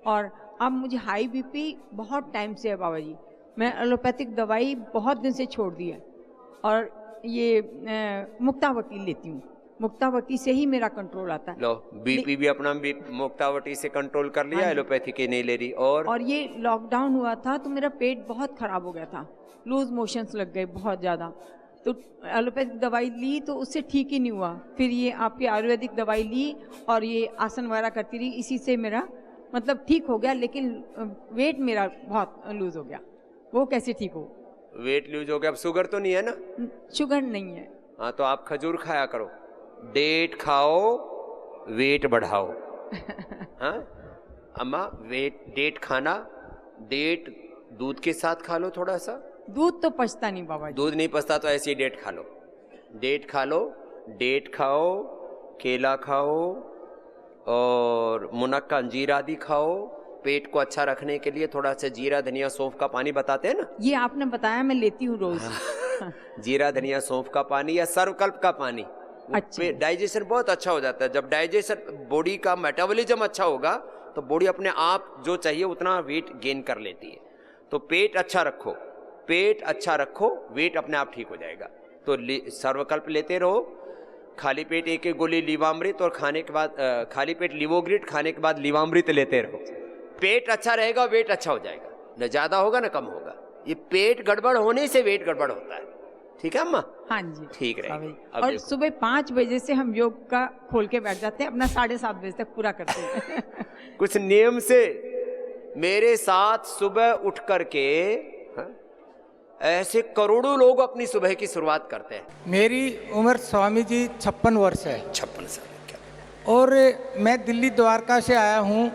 और अब मुझे हाई बीपी बहुत टाइम से है बाबा जी। मैं एलोपैथिक दवाई बहुत दिन से छोड़ दी है और ये मुक्तावटी लेती हूँ। मुक्तावटी से ही मेरा कंट्रोल आता है। लो, बीपी भी अपना मुक्तावटी से कंट्रोल कर लिया। एलोपैथी की नहीं ले रही। और ये लॉकडाउन हुआ था तो मेरा पेट बहुत खराब हो गया था। लूज मोशंस लग गए बहुत ज़्यादा। तो एलोपैथिक दवाई ली तो उससे ठीक ही नहीं हुआ। फिर ये आपकी आयुर्वेदिक दवाई ली और ये आसन वगैरह करती रही। इसी से मेरा मतलब ठीक हो गया। लेकिन वेट मेरा बहुत लूज हो गया। वो कैसे ठीक हो? वेट लूज हो गया। अब शुगर तो नहीं है ना? शुगर नहीं है। हाँ, तो आप खजूर खाया करो, डेट खाओ, वेट बढ़ाओ। हाँ अम्मा, डेट खाना, डेट दूध के साथ खा लो थोड़ा सा। दूध तो पचता नहीं बाबा जी। दूध नहीं पचता तो ऐसी डेट खा लो। डेट खा लो, डेट खाओ, केला खाओ और मुनक्का अंजीर आदि खाओ। पेट को अच्छा रखने के लिए थोड़ा सा जीरा धनिया सौंफ का पानी बताते हैं ना, ये आपने बताया, मैं लेती हूँ रोज। जीरा धनिया सौंफ का पानी या सर्वकल्प का पानी। अच्छा। डाइजेशन बहुत अच्छा हो जाता है। जब डाइजेशन, बॉडी का मेटाबॉलिज्म अच्छा होगा तो बॉडी अपने आप जो चाहिए उतना वेट गेन कर लेती है। तो पेट अच्छा रखो, पेट अच्छा रखो, वेट अपने आप ठीक हो जाएगा। तो सर्वकल्प लेते रहो। खाली पेट एक गोली लीवामृत और खाने के बाद खाली पेट लिवोग्रिड, खाने के बाद लीवामृत लेते रहो। पेट अच्छा रहेगा, वेट अच्छा हो जाएगा। न ज्यादा होगा न कम होगा। ये पेट गड़बड़ होने से वेट गड़बड़ होता है। ठीक है अम्मा? हाँ जी, ठीक रहेगा। और सुबह 5 बजे से हम योग का खोल के बैठ जाते हैं, अपना 7:30 बजे तक पूरा करते हैं। कुछ नियम से मेरे साथ सुबह उठ करके ऐसे करोड़ों लोग अपनी सुबह की शुरुआत करते हैं। मेरी उम्र स्वामी जी 56 वर्ष है। 56 साल। और मैं दिल्ली द्वारका से आया हूँ।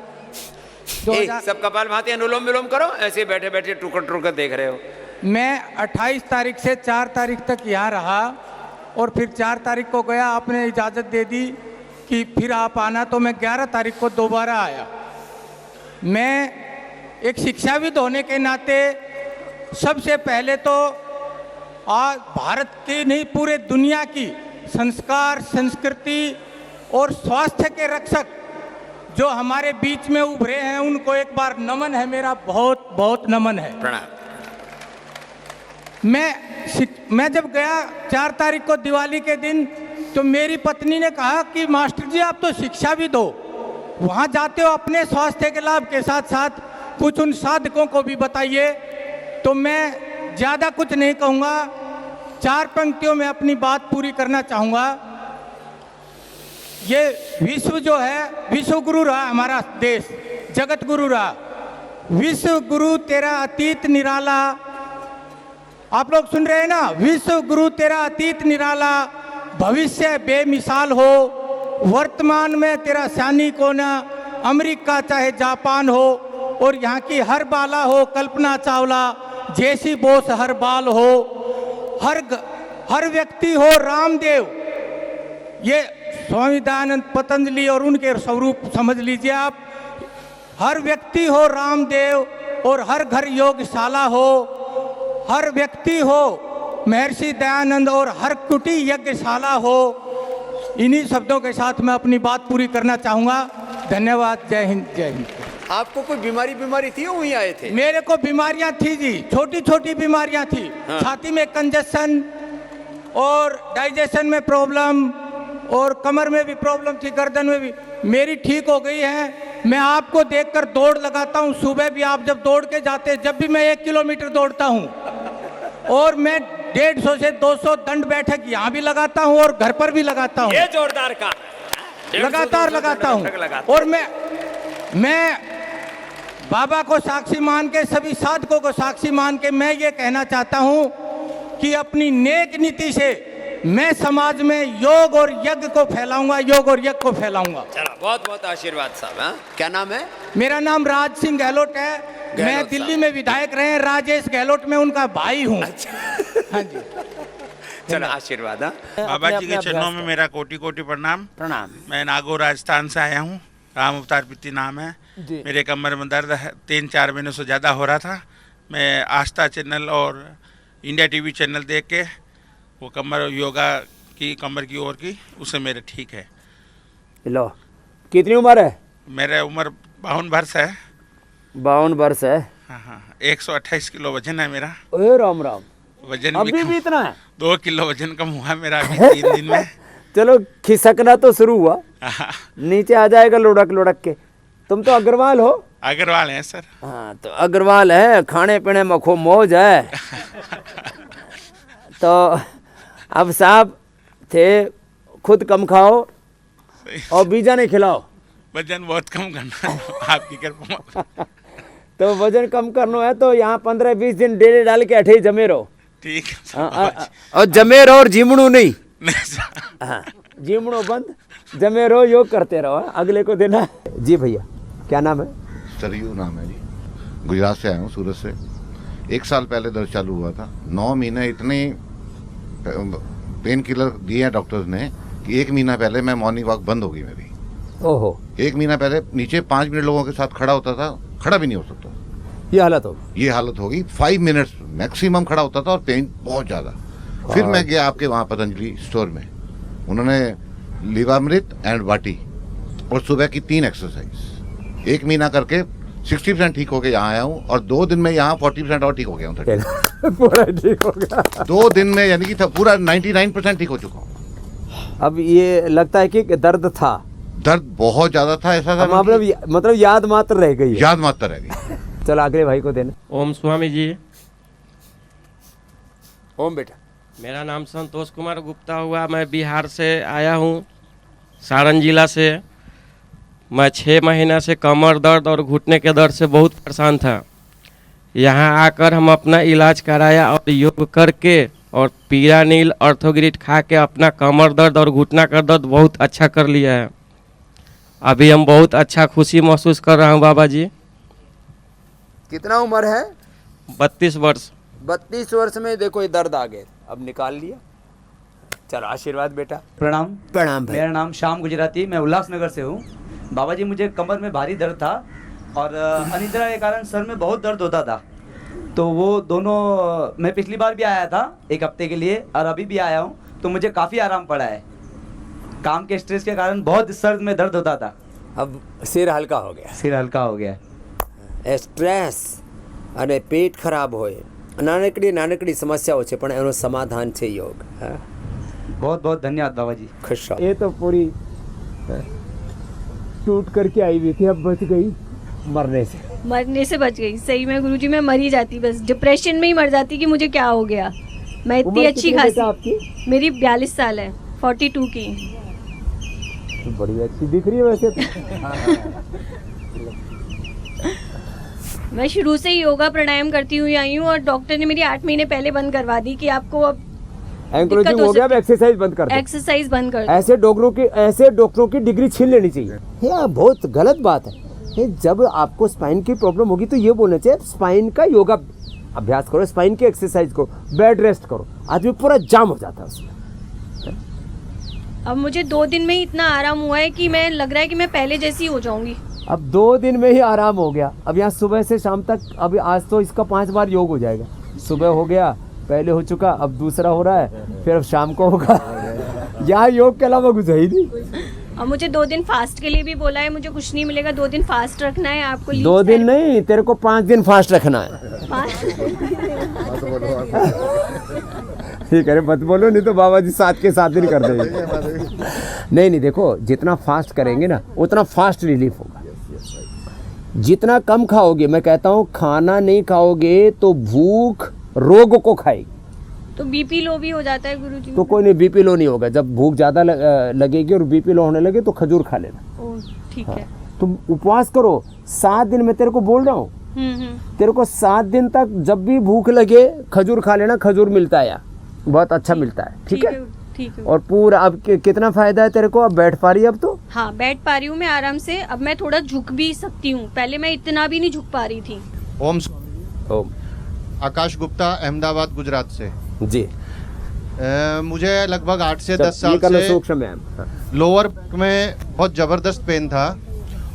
सब कपाल भाती अनुलोम विलोम करो। ऐसे बैठे बैठे टुकर देख रहे हो। मैं 28 तारीख से 4 तारीख तक यहाँ रहा और फिर 4 तारीख को गया। आपने इजाज़त दे दी कि फिर आप आना, तो मैं 11 तारीख को दोबारा आया। मैं एक शिक्षाविद होने के नाते सबसे पहले तो आज भारत की नहीं पूरे दुनिया की संस्कार, संस्कृति और स्वास्थ्य के रक्षक जो हमारे बीच में उभरे हैं उनको एक बार नमन है मेरा, बहुत बहुत नमन है। प्रणाम। मैं जब गया 4 तारीख को दिवाली के दिन, तो मेरी पत्नी ने कहा कि मास्टर जी आप तो शिक्षाविद हो, वहाँ जाते हो अपने स्वास्थ्य के लाभ के साथ साथ कुछ उन साधकों को भी बताइए। तो मैं ज़्यादा कुछ नहीं कहूँगा, 4 पंक्तियों में अपनी बात पूरी करना चाहूँगा। ये विश्व जो है, विश्व गुरु रहा हमारा देश, जगत गुरु रहा। विश्व गुरु तेरा अतीत निराला, आप लोग सुन रहे हैं ना, विश्व गुरु तेरा अतीत निराला, भविष्य बेमिसाल हो, वर्तमान में तेरा सानी कोना, अमेरिका चाहे जापान हो, और यहाँ की हर बाला हो कल्पना चावला, जैसी बोस हर बाल हो, हर व्यक्ति हो रामदेव। ये स्वामी दयानंद पतंजलि और उनके स्वरूप समझ लीजिए आप। हर व्यक्ति हो रामदेव और हर घर योगशाला हो, हर व्यक्ति हो महर्षि दयानंद और हर कुटी यज्ञशाला हो। इन्हीं शब्दों के साथ मैं अपनी बात पूरी करना चाहूँगा। धन्यवाद। जय हिंद, जय हिंद। आपको कोई बीमारी थी या वहीं आए थे? मेरे को बीमारियां थी जी, छोटी छोटी बीमारियां थी। हाँ। छाती में कंजेशन और डाइजेशन में प्रॉब्लम और कमर में भी प्रॉब्लम थी, गर्दन में भी। मेरी ठीक हो गई है। मैं आपको देखकर दौड़ लगाता हूँ। सुबह भी आप जब दौड़ के जाते हैं, जब भी मैं 1 किलोमीटर दौड़ता हूँ, और मैं 150 से 200 दंड बैठक यहाँ भी लगाता हूँ और घर पर भी लगाता हूँ। ये जोरदार का लगातार लगाता हूँ। और मैं बाबा को साक्षी मान के, सभी साधकों को साक्षी मान के मैं ये कहना चाहता हूँ कि अपनी नेक नीति से मैं समाज में योग और यज्ञ को फैलाऊंगा, योग और यज्ञ को फैलाऊंगा। चलो, बहुत बहुत आशीर्वाद साहब। हाँ? क्या नाम है? मेरा नाम राज सिंह गहलोत है। मैं दिल्ली में विधायक रहे राजेश गहलोत, में उनका भाई हूँ। हाँ जी। चलो, आशीर्वाद। बाबा जी के चरणों में मेरा कोटि कोटि प्रणाम। प्रणाम। मैं नागौर राजस्थान से आया हूँ। राम अवतार पित्ती नाम है। मेरे कमर में दर्द 3-4 महीनों से ज़्यादा हो रहा था। मैं आस्था चैनल और इंडिया टीवी चैनल देख के वो कमर योगा की, कमर की ओर की, उससे मेरे ठीक है। लो, कितनी उम्र है? मेरा उम्र 52 वर्ष है। 52 वर्ष है। हाँ, 128 किलो वजन है मेरा। ओए राम राम। वजन अभी भी इतना है? 2 किलो वजन कम हुआ मेरा अभी 3 दिन में। चलो, खिसकना तो शुरू हुआ, नीचे आ जाएगा लुढ़क लुढ़क के। तुम तो अग्रवाल हो? अग्रवाल हैं सर। हाँ, तो अग्रवाल है, खाने पीने में खूब मौज है। तो अब साहब थे, खुद कम खाओ और बीजा नहीं खिलाओ। वजन बहुत कम करना आपकी कृपा। तो वजन कम करना है तो यहाँ 15-20 दिन डेली डाल के अठे जमे रहो। ठीक है। और जमे रहो और जीमणु नहीं। हाँ, जीमणु बंद, जमे रहो, योग करते रहो। अगले को देना। जी भैया, क्या नाम है? सरयू नाम है जी। गुजरात से आया हूँ, सूरत से। 1 साल पहले दर्द चालू हुआ था। 9 महीने इतने पेन किलर दिए हैं डॉक्टर्स ने कि 1 महीना पहले मैं मॉर्निंग वॉक बंद हो गई मेरी। ओहो। 1 महीना पहले नीचे 5 मिनट लोगों के साथ खड़ा होता था, खड़ा भी नहीं हो सकता। ये हालत हो गई। 5 मिनट्स मैक्सिमम खड़ा होता था और पेन बहुत ज़्यादा। फिर मैं गया आपके वहाँ पतंजलि स्टोर में, उन्होंने लीवामृत एंड वाटी और सुबह की 3 एक्सरसाइज 1 महीना करके 60% ठीक हो के यहाँ आया हूँ। और 2 दिन में यहाँ 40% और ठीक हो गया हूँ। पूरा ठीक हो गया 2 दिन में, यानी कि पूरा 99% ठीक हो चुका हूँ। अब ये लगता है कि दर्द था? दर्द बहुत ज्यादा था। ऐसा था मतलब याद मात्र रह गई। याद मात्र रह गई। चलो, अगले भाई को देना। ओम स्वामी जी। ओम बेटा। मेरा नाम संतोष कुमार गुप्ता हुआ। मैं बिहार से आया हूँ, सारण जिला से। मैं 6 महीना से कमर दर्द और घुटने के दर्द से बहुत परेशान था। यहाँ आकर हम अपना इलाज कराया और योग करके और पीरानील ऑर्थोग्रिड खा के अपना कमर दर्द और घुटना का दर्द बहुत अच्छा कर लिया है। अभी हम बहुत अच्छा खुशी महसूस कर रहा हूँ बाबा जी। कितना उम्र है? 32 वर्ष। 32 वर्ष में देखो ये दर्द आ गए, अब निकाल लिया। चलो, आशीर्वाद बेटा। प्रणाम। प्रणाम भाई। मेरा नाम श्याम गुजराती, मैं उल्लासनगर से हूँ। बाबा जी, मुझे कमर में भारी दर्द था और अनिद्रा के कारण सर में बहुत दर्द होता था। तो वो दोनों, मैं पिछली बार भी आया था 1 हफ्ते के लिए और अभी भी आया हूँ, तो मुझे काफ़ी आराम पड़ा है। काम के स्ट्रेस के कारण बहुत सर में दर्द होता था, अब सिर हल्का हो गया। सिर हल्का हो गया। स्ट्रेस અને પેટ ખરાબ હોય, નાનકડી સમસ્યાઓ છે પણ એનું સમાધાન છે योग। बहुत बहुत धन्यवाद बाबा जी। खुश रहो। ये तो पूरी टूट करके आई हुई थी, अब बच गई मरने से बच गई। सही में गुरुजी, मैं मर ही जाती, बस डिप्रेशन में ही मर जाती कि मुझे क्या हो गया। मैं इतनी अच्छी खासी, मेरी 42 साल है, 42 की। बड़ी अच्छी दिख रही है वैसे। मैं शुरू से ही योगा प्राणायाम करती हुई आई हूँ और डॉक्टर ने मेरी 8 महीने पहले बंद करवा दी कि आपको अब एंकलोजिंग हो गया, अब एक्सरसाइज बंद कर दो। एक्सरसाइज बंद कर दो। ऐसे डॉक्टरों की डिग्री छीन लेनी चाहिए। यह बहुत गलत बात है। जब आपको स्पाइन की प्रॉब्लम होगी तो ये बोलना चाहिए स्पाइन का योगा अभ्यास करो, स्पाइन की एक्सरसाइज करो, बेड रेस्ट करो। आदमी पूरा जाम हो जाता है उसमें। अब मुझे 2 दिन में ही इतना आराम हुआ है कि मैं लग रहा है कि मैं पहले जैसी हो जाऊंगी। अब 2 दिन में ही आराम हो गया। अब यहाँ सुबह से शाम तक, अभी आज तो इसका 5 बार योग हो जाएगा। सुबह हो गया, पहले हो चुका, अब दूसरा हो रहा है, फिर अब शाम को होगा। यहाँ योग के अलावा कुछ है ही नहीं। अब मुझे 2 दिन फास्ट के लिए भी बोला है, मुझे कुछ नहीं मिलेगा, 2 दिन फास्ट रखना है आपको। 2 दिन नहीं, तेरे को 5 दिन फास्ट रखना है। ठीक है, मत बोलो, नहीं तो बाबा जी 7 के 7 दिन कर देंगे। नहीं, देखो, जितना फास्ट करेंगे ना उतना फास्ट रिलीफ होगा। जितना कम खाओगे, मैं कहता हूँ खाना नहीं खाओगे तो भूख रोग को खाएगी। तो बीपी लो भी हो जाता है गुरुजी? तो कोई नहीं, बीपी लो नहीं होगा। जब भूख ज़्यादा लगेगी और बीपी लो होने लगे तो खजूर खा लेना। ओह ठीक है। तुम उपवास करो 7 दिन, मैं तेरे को बोल रहा हूँ, तेरे को 7 दिन तक जब भी भूख लगे खजूर खा लेना। खजूर मिलता है यहाँ, बहुत अच्छा मिलता है। ठीक है, ठीक है। और पूरा अब कितना फायदा है तेरे को? अब बैठ पा रही है अब तो? हाँ, बैठ पा रही हूँ मैं आराम से। अब मैं थोड़ा झुक भी सकती हूँ, पहले मैं इतना भी नहीं झुक पा रही थी। ओम। आकाश गुप्ता, अहमदाबाद, गुजरात से जी। मुझे लगभग 8 से 10 साल से लोअर में बहुत ज़बरदस्त पेन था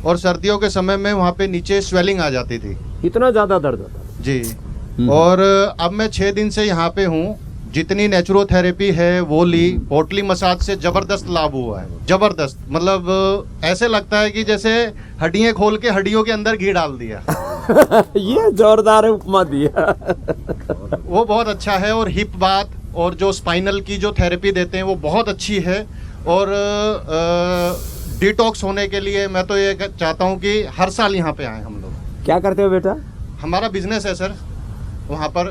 और सर्दियों के समय में वहाँ पे नीचे स्वेलिंग आ जाती थी। इतना ज़्यादा दर्द होता? जी। और अब मैं 6 दिन से यहाँ पे हूँ। जितनी नेचुरोथेरेपी है वो ली, पोटली मसाज से जबरदस्त लाभ हुआ है। जबरदस्त, मतलब ऐसे लगता है कि जैसे हड्डियाँ खोल के हड्डियों के अंदर घी डाल दिया। ये जोरदार उपमा दिया। वो बहुत अच्छा है। और हिप बात और जो स्पाइनल की जो थेरेपी देते हैं वो बहुत अच्छी है। और डिटॉक्स होने के लिए मैं तो ये चाहता हूँ कि हर साल यहाँ पे आए हम लोग। क्या करते हो बेटा? हमारा बिजनेस है सर, वहाँ पर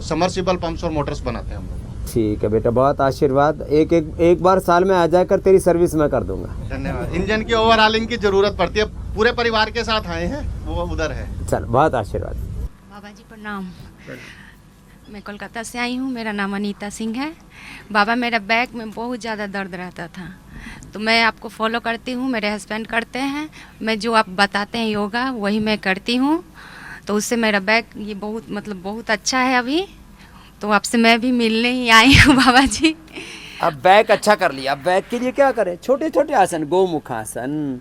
समरसिबल पंप्स और मोटर्स बनाते हैं हम लोग। ठीक है बेटा, बहुत आशीर्वाद। एक बार साल में आ जाकर तेरी सर्विस मैं कर दूंगा। धन्यवाद। इंजन की ओवरऑलिंग की जरूरत पड़ती है, पूरे परिवार के साथ आए हैं, वो उधर है। चल, बहुत आशीर्वाद। बाबा जी प्रणाम। मैं कोलकाता से आई हूँ, मेरा नाम अनीता सिंह है। बाबा, मेरा बैक में बहुत ज़्यादा दर्द रहता था, तो मैं आपको फॉलो करती हूँ, मेरे हस्बैंड करते हैं। मैं जो आप बताते हैं योगा वही मैं करती हूँ, तो उससे मेरा बैक ये बहुत अच्छा है अभी। तो आपसे मैं भी मिलने ही आई हूँ बाबा जी। अब बैक अच्छा कर लिया, अब बैक के लिए क्या करें? छोटे छोटे आसन, गोमुखासन,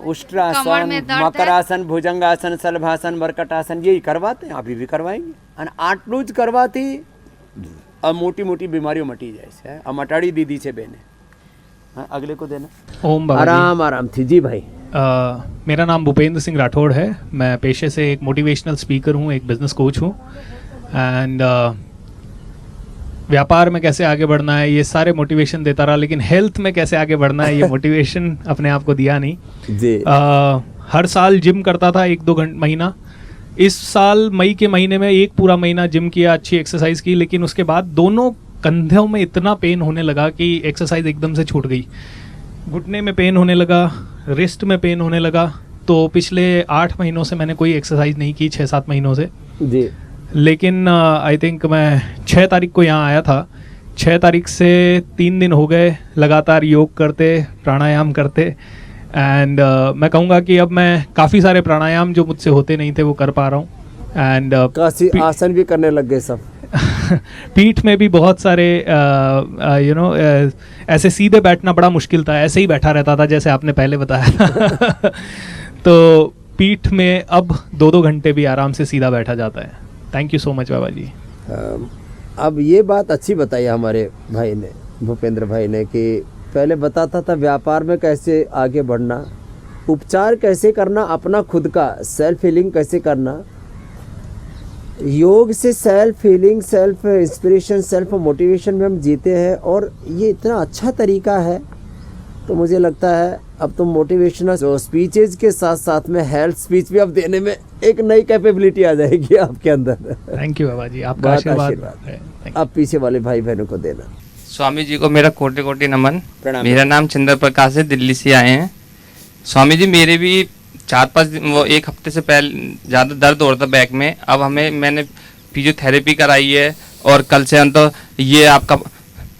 उष्ट्रासन, मकरासन, भुजंगासन, सलभासन, मरकटासन, यही करवाते हैं, अभी भी करवाएंगे। आठ लूज करवाती, अब मोटी मोटी बीमारियों मटी जैसे। अब मटाड़ी दीदी से बेने। हाँ, अगले को देना। ओम बाबा आराम आराम थी जी भाई। मेरा नाम भूपेंद्र सिंह राठौड़ है। मैं पेशे से एक मोटिवेशनल स्पीकर हूँ, एक बिजनेस कोच हूँ। एंड व्यापार में कैसे आगे बढ़ना है ये सारे मोटिवेशन देता रहा, लेकिन हेल्थ में कैसे आगे बढ़ना है ये मोटिवेशन अपने आप को दिया नहीं जी। हर साल जिम करता था 1-2 महीना। इस साल मई के महीने में 1 पूरा महीना जिम किया, अच्छी एक्सरसाइज की, लेकिन उसके बाद दोनों कंधों में इतना पेन होने लगा कि एक्सरसाइज एकदम से छूट गई। घुटने में पेन होने लगा, रिस्ट में पेन होने लगा। तो पिछले 8 महीनों से मैंने कोई एक्सरसाइज नहीं की, 6-7 महीनों से जी। लेकिन आई थिंक मैं 6 तारीख को यहाँ आया था। 6 तारीख से 3 दिन हो गए लगातार योग करते, प्राणायाम करते। एंड मैं कहूँगा कि अब मैं काफ़ी सारे प्राणायाम जो मुझसे होते नहीं थे वो कर पा रहा हूँ। एंड काशी आसन भी करने लग गए सब। पीठ में भी बहुत सारे ऐसे सीधे बैठना बड़ा मुश्किल था, ऐसे ही बैठा रहता था जैसे आपने पहले बताया। तो पीठ में अब 2-2 घंटे भी आराम से सीधा बैठा जाता है। थैंक यू सो मच बाबा जी। अब ये बात अच्छी बताई हमारे भाई ने, भूपेंद्र भाई ने, कि पहले बताता था व्यापार में कैसे आगे बढ़ना, उपचार कैसे करना, अपना खुद का सेल्फ हीलिंग कैसे करना। योग से self healing, self inspiration, self motivation में हम जीते हैं और ये इतना अच्छा तरीका है। तो मुझे लगता है अब तो मोटिवेशनल जो स्पीचेज के साथ साथ में हेल्थ स्पीच भी अब देने में एक नई कैपेबिलिटी आ जाएगी आपके अंदर। थैंक यू बाबा जी, आपका आशीर्वाद है। अब पीछे वाले भाई बहनों को देना। स्वामी जी को मेरा कोटि कोटि नमन। मेरा नाम चंद्र प्रकाश है, दिल्ली से आए हैं। स्वामी जी, मेरे भी 1 हफ्ते से पहले ज़्यादा दर्द हो रहा था बैक में। अब मैंने फिजियोथेरेपी कराई है और कल से तो ये आपका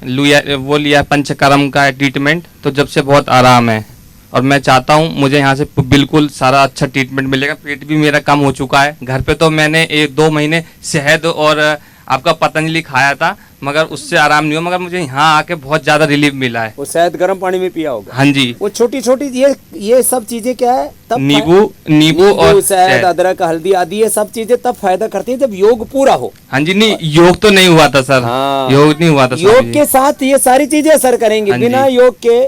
लिया पंचकर्म का ट्रीटमेंट, तो जब से बहुत आराम है। और मैं चाहता हूँ मुझे यहाँ से बिल्कुल सारा अच्छा ट्रीटमेंट मिलेगा। पेट भी मेरा कम हो चुका है। घर पे तो मैंने 1-2 महीने शहद और आपका पतंजलि खाया था, मगर उससे आराम नहीं हुआ, मगर मुझे यहाँ आके बहुत ज्यादा रिलीफ मिला है। वो शायद गर्म पानी में पिया होगा। हाँ जी। वो छोटी छोटी ये सब चीजें क्या है तब नींबू और शहद, अदरक, हल्दी आदि ये सब चीजें तब फायदा करती हैं जब योग पूरा हो। हाँ जी। नहीं, योग तो नहीं हुआ था सर। योग नहीं हुआ था। योग के साथ ये सारी चीजें असर करेंगी, बिना योग के।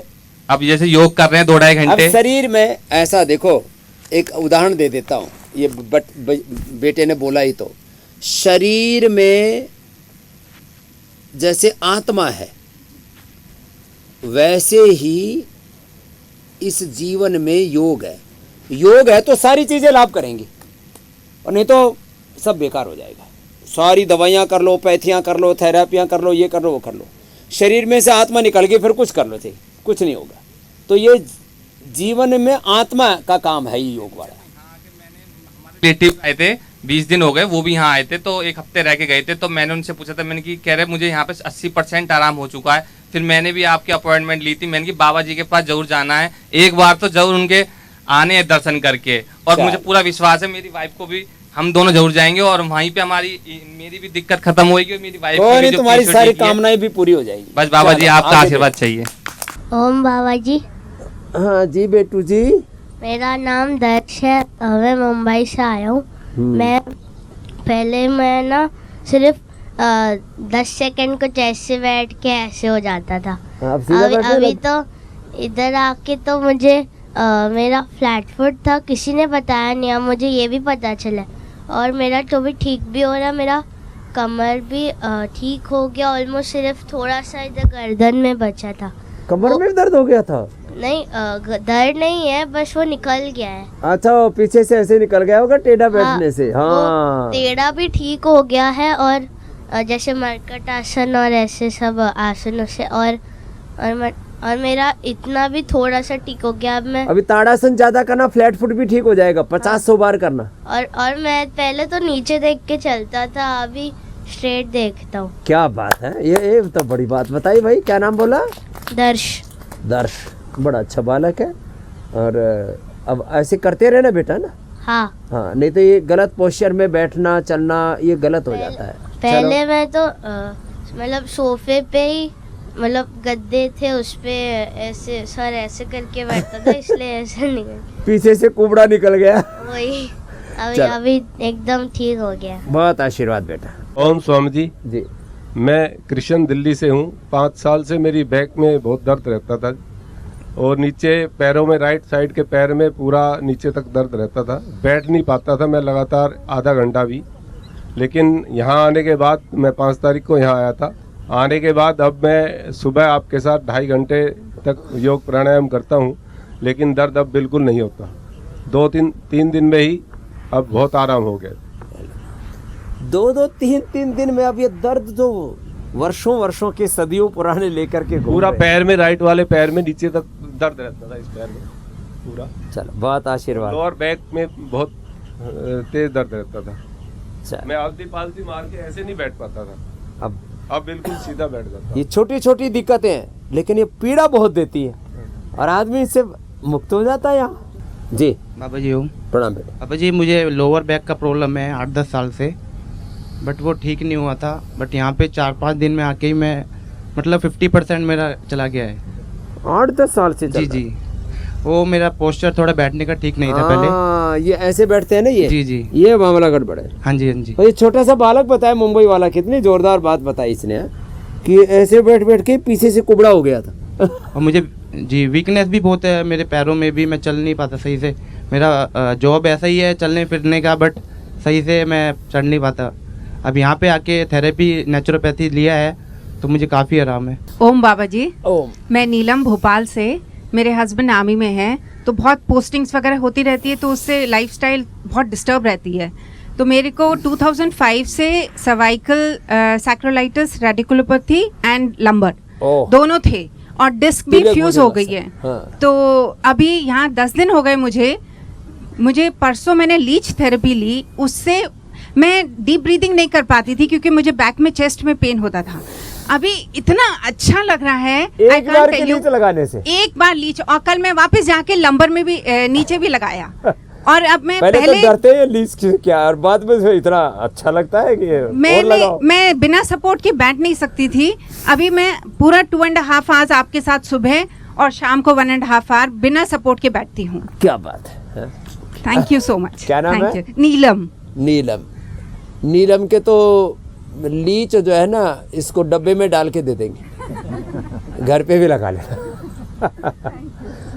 अब जैसे योग कर रहे हैं 2-2.5 घंटे। अब शरीर में ऐसा देखो, एक उदाहरण दे देता हूँ, ये बेटे ने बोला ही तो, शरीर में जैसे आत्मा है वैसे ही इस जीवन में योग है। योग है तो सारी चीजें लाभ करेंगी, और नहीं तो सब बेकार हो जाएगा। सारी दवाइयाँ कर लो, पैथियाँ कर लो, थेरेपियाँ कर लो, ये कर लो, वो कर लो, शरीर में से आत्मा निकल गई, फिर कुछ कर लो चाहिए, कुछ नहीं होगा। तो ये जीवन में आत्मा का काम है ये योग वाला। रिलेटिव आए थे, 20 दिन हो गए, वो भी यहाँ आए थे, तो 1 हफ्ते रह के गए थे। तो मैंने उनसे पूछा था, मैंने कि कह रहे मुझे यहाँ पे 80% आराम हो चुका है। फिर मैंने भी आपकी अपॉइंटमेंट ली थी, मैंने कि बाबा जी के पास जरूर जाना है, एक बार तो जरूर उनके आने दर्शन करके। और मुझे पूरा विश्वास है मेरी वाइफ को भी, हम दोनों जरूर जाएंगे और वहीं पे मेरी भी दिक्कत खत्म होगी और मेरी वाइफ की भी, तुम्हारी सारी कामनाएं भी पूरी हो जाएंगी। बस बाबा जी आपका आशीर्वाद चाहिए। ओम बाबा जी। हाँ जी बेटू जी। मेरा नाम दर्श है, मैं मुंबई से आया हूँ। मैं ना सिर्फ 10 सेकंड कुछ ऐसे बैठ के ऐसे हो जाता था। अभी तो इधर आके तो मुझे मेरा फ्लैट फुट था, किसी ने बताया नहीं, अब मुझे ये भी पता चला। और मेरा तो भी ठीक भी हो रहा, मेरा कमर भी ठीक हो गया ऑलमोस्ट। सिर्फ थोड़ा सा इधर गर्दन में बचा था। कमर में दर्द हो गया था? नहीं, दर्द नहीं है, बस वो निकल गया है। अच्छा, वो पीछे से ऐसे निकल गया होगा टेढ़ा बैठने से। हाँ, टेढ़ा भी ठीक हो गया है, और जैसे मरकट आसन और ऐसे सब आसनों से, और मेरा इतना भी थोड़ा सा ठीक हो गया। अब मैं अभी ताड़ासन ज्यादा करना, फ्लैट फुट भी ठीक हो जाएगा। 50-100 बार करना। और मैं पहले तो नीचे देख के चलता था, अभी स्ट्रेट देखता हूँ। क्या बात है, ये तो बड़ी बात बताई भाई। क्या नाम बोला? दर्श। दर्श बड़ा अच्छा बालक है। और अब ऐसे करते रहना बेटा ना। हाँ, नहीं तो ये गलत पोस्चर में बैठना चलना ये गलत हो जाता है। पहले मैं तो मतलब सोफे पे ही, मतलब गद्दे थे उस पे ऐसे सर ऐसे करके बैठता था, इसलिए ऐसे निकल पीछे से कुबड़ा निकल गया। वही अभी एकदम ठीक हो गया। बहुत आशीर्वाद बेटा। ओम स्वामी जी। मैं कृष्ण दिल्ली से हूँ। 5 साल से मेरी बैक में बहुत दर्द रहता था, और नीचे पैरों में, राइट साइड के पैर में पूरा नीचे तक दर्द रहता था। बैठ नहीं पाता था मैं लगातार आधा घंटा भी। लेकिन यहाँ आने के बाद, मैं 5 तारीख को यहाँ आया था, आने के बाद अब मैं सुबह आपके साथ 2.5 घंटे तक योग प्राणायाम करता हूँ, लेकिन दर्द अब बिल्कुल नहीं होता। 2-3 दिन में ही अब बहुत आराम हो गया। 2-3 दिन में अब ये दर्द जो वर्षों के सदियों पुराने लेकर के पूरा पैर में, राइट वाले पैर में नीचे तक दर्द रहता था, इस पैर में पूरा। चलो, बहुत आशीर्वाद। लोअर बैक में बहुत तेज दर्द रहता था। मैं आलती मार के ऐसे नहीं बैठ पाता था। अब बिल्कुल सीधा बैठ जाता। ये छोटी छोटी दिक्कतें हैं, लेकिन ये पीड़ा बहुत देती है, और आदमी इससे मुक्त हो जाता है। यहाँ जी बाबा जी हूँ। प्रणाम बेटा। बाबा जी, मुझे लोअर बैक का प्रॉब्लम है 8-10 साल से, बट वो ठीक नहीं हुआ था। बट यहाँ पे 4-5 दिन में आके ही मैं, मतलब 50% मेरा चला गया है। 8-10 साल से? जी। वो मेरा पोस्चर थोड़ा बैठने का ठीक नहीं था पहले। ये ऐसे बैठते हैं ना ये? जी। ये मामला गड़बड़ है। हाँ जी। और ये छोटा सा बालक बताया मुंबई वाला, कितनी जोरदार बात बताई इसने, कि ऐसे बैठ के पीछे से कुबड़ा हो गया था। और मुझे वीकनेस भी बहुत है मेरे पैरों में भी, मैं चल नहीं पाता सही से। मेरा जॉब ऐसा ही है चलने फिरने का, बट सही से मैं चढ़ नहीं पाता। अब यहाँ पे आके थेरेपी नेचुरोपैथी लिया है तो मुझे काफ़ी आराम है। ओम बाबा जी। ओम। मैं नीलम भोपाल से, मेरे हस्बैंड आर्मी में हैं, तो बहुत पोस्टिंग्स वगैरह होती रहती है, तो उससे लाइफस्टाइल बहुत डिस्टर्ब रहती है। तो मेरे को 2005 से सर्वाइकल सैक्रोलाइटिस, रेडिकुलोपैथी एंड लंबर दोनों थे, और डिस्क भी फ्यूज हो गई है। तो अभी यहाँ 10 दिन हो गए मुझे परसों मैंने लीच थेरेपी ली, उससे मैं डीप ब्रीदिंग नहीं कर पाती थी क्योंकि मुझे बैक में, चेस्ट में पेन होता था। अभी इतना अच्छा लग रहा है। एक बार के लीच लगाने से? एक बार लीच, और कल मैं वापस जाके लंबर में भी नीचे भी लगाया। और अब मैं पहले तो डरते हैं लीज से क्या, और बाद में इतना अच्छा लगता है कि मैं बिना सपोर्ट के बैठ नहीं सकती थी। अभी मैं पूरा 2.5 आवर्स आपके साथ सुबह और शाम को 1.5 आवर बिना सपोर्ट के बैठती हूँ। क्या बात है। Thank you so much. क्या नाम है? नीलम। नीलम के तो लीच जो है ना, इसको डब्बे में डाल के दे देंगे, घर पे भी लगा लेना।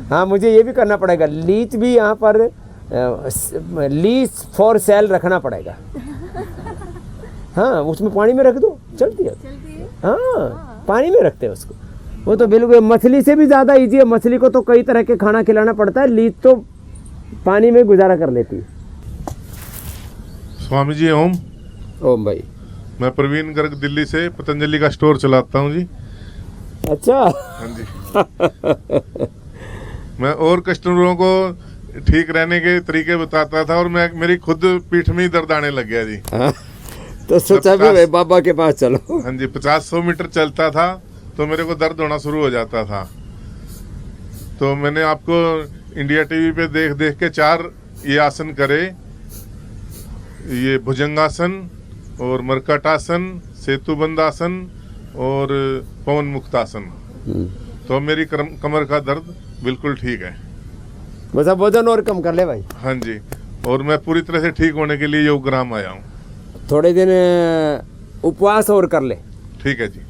हाँ, मुझे ये भी करना पड़ेगा, लीच भी यहाँ पर लीच फॉर सेल रखना पड़ेगा। हाँ, उसमें पानी में रख दो, चलती है। हाँ, पानी में रखते हैं उसको। वो तो बिल्कुल मछली से भी ज़्यादा इजी है। मछली को तो कई तरह के खाना खिलाना पड़ता है, लीच तो पानी में गुजारा कर लेती है। स्वामी जी ओम। ओम भाई। मैं प्रवीण गर्ग दिल्ली से पतंजलि का स्टोर चलाता हूँ जी। अच्छा। हाँ जी। मैं और कस्टमरों को ठीक रहने के तरीके बताता था, और मेरी खुद पीठ में ही दर्द आने लग गया जी। तो सोचा भी बाबा के पास चलो। हाँ जी, 50-100 मीटर चलता था तो मेरे को दर्द होना शुरू हो जाता था। तो मैंने आपको इंडिया टीवी पे देख देख के 4 ये आसन करे, ये भुजंगासन और मरकटासन, सेतुबंद आसन और पवन मुक्तासन। तो मेरी कमर का दर्द बिल्कुल ठीक है। बस अब वजन और कम कर ले भाई। हाँ जी, और मैं पूरी तरह से ठीक होने के लिए योगग्राम आया हूँ। थोड़े दिन उपवास और कर ले। ठीक है जी।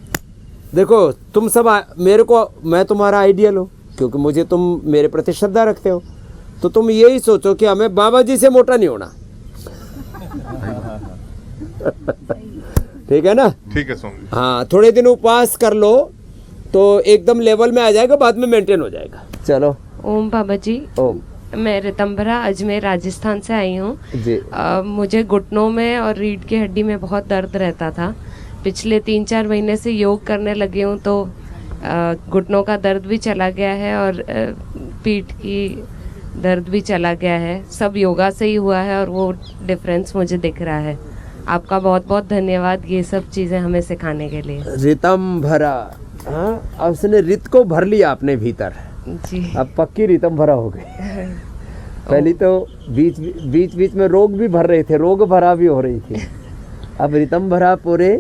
देखो तुम सब मेरे को, मैं तुम्हारा आइडियल हूँ क्योंकि मुझे तुम मेरे प्रति श्रद्धा रखते हो, तो तुम यही सोचो कि हमें बाबा जी से मोटा नहीं होना। ठीक है ना? ठीक है स्वामी। हाँ, थोड़े दिन उपवास कर लो तो एकदम लेवल में आ जाएगा, बाद में मेंटेन हो जाएगा। चलो। ओम बाबा जी। ओम। मैं रितंभरा अजमेर राजस्थान से आई हूँ जी। मुझे घुटनों में और रीढ़ की हड्डी में बहुत दर्द रहता था। पिछले 3-4 महीने से योग करने लगे हूँ तो घुटनों का दर्द भी चला गया है और पीठ की दर्द भी चला गया है। सब योगा से ही हुआ है और वो डिफरेंस मुझे दिख रहा है। आपका बहुत बहुत धन्यवाद ये सब चीज़ें हमें सिखाने के लिए। रितंभरा, हाँ, अब उसने रित को भर लिया अपने भीतर जी। अब पक्की रितंभरा हो गई। पहले तो बीच में रोग भी भर रहे थे, रोग भरा भी हो रही थी। अब रितंभरा पूरे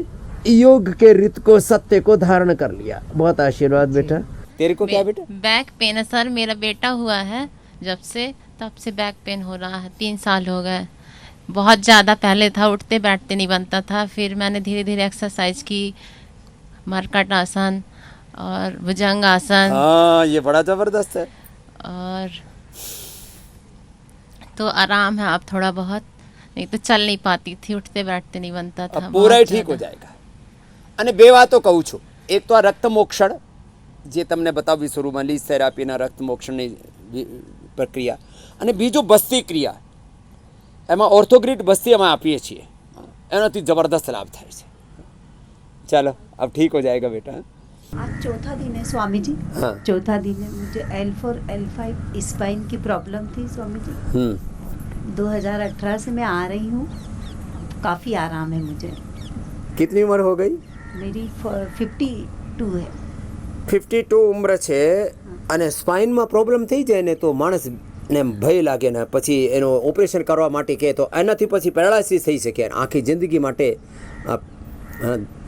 योग के रित को, सत्य को धारण कर लिया। बहुत आशीर्वाद बेटा। तेरे को क्या बेटा? बैक पेन है सर, मेरा बेटा हुआ है जब से, तब से बैक पेन हो रहा है। 3 साल हो गए। बहुत ज़्यादा पहले था, उठते बैठते नहीं बनता था। फिर मैंने धीरे धीरे एक्सरसाइज की, मरकट आसन और भुजंग आसन। हाँ, ये बड़ा जबरदस्त है। और तो आराम है अब थोड़ा बहुत, नहीं तो चल नहीं पाती थी, उठते बैठते नहीं बनता था। अब पूरा ही ठीक हो जाएगा। અને બે વાતો કહું છું। એક તો આ રક્ત મોક્ષણ જે તમને બતાવી શરૂમાં, લીઝ થેરાપીના રક્ત મોક્ષણની પ્રક્રિયા, અને બીજું બસ્તી ક્રિયા, એમાં ઓર્થોગ્રીડ બસ્તી અમે આપીએ છીએ, એનાથી જબરદસ્ત લાભ થાય છે। ચાલો, अब ठीक हो जाएगा बेटा। आज चौथा दिन है स्वामी जी। हाँ। चौथा दिन है। मुझे L4 L5 स्पाइन की प्रॉब्लम थी स्वामी जी। 2018 से मैं आ रही हूँ, काफ़ी आराम है मुझे। कितनी उम्र हो गई? मेरी 52 है। 52 ઉંમર છે અને સ્પાઇનમાં પ્રોબ્લેમ થઈ જાય ને તો માણસને ભય લાગે ને પછી એનો ઓપરેશન કરવા માટે કહે તો એનાથી પછી પેરાલાઇસિસ થઈ શકે, આખી જિંદગી માટે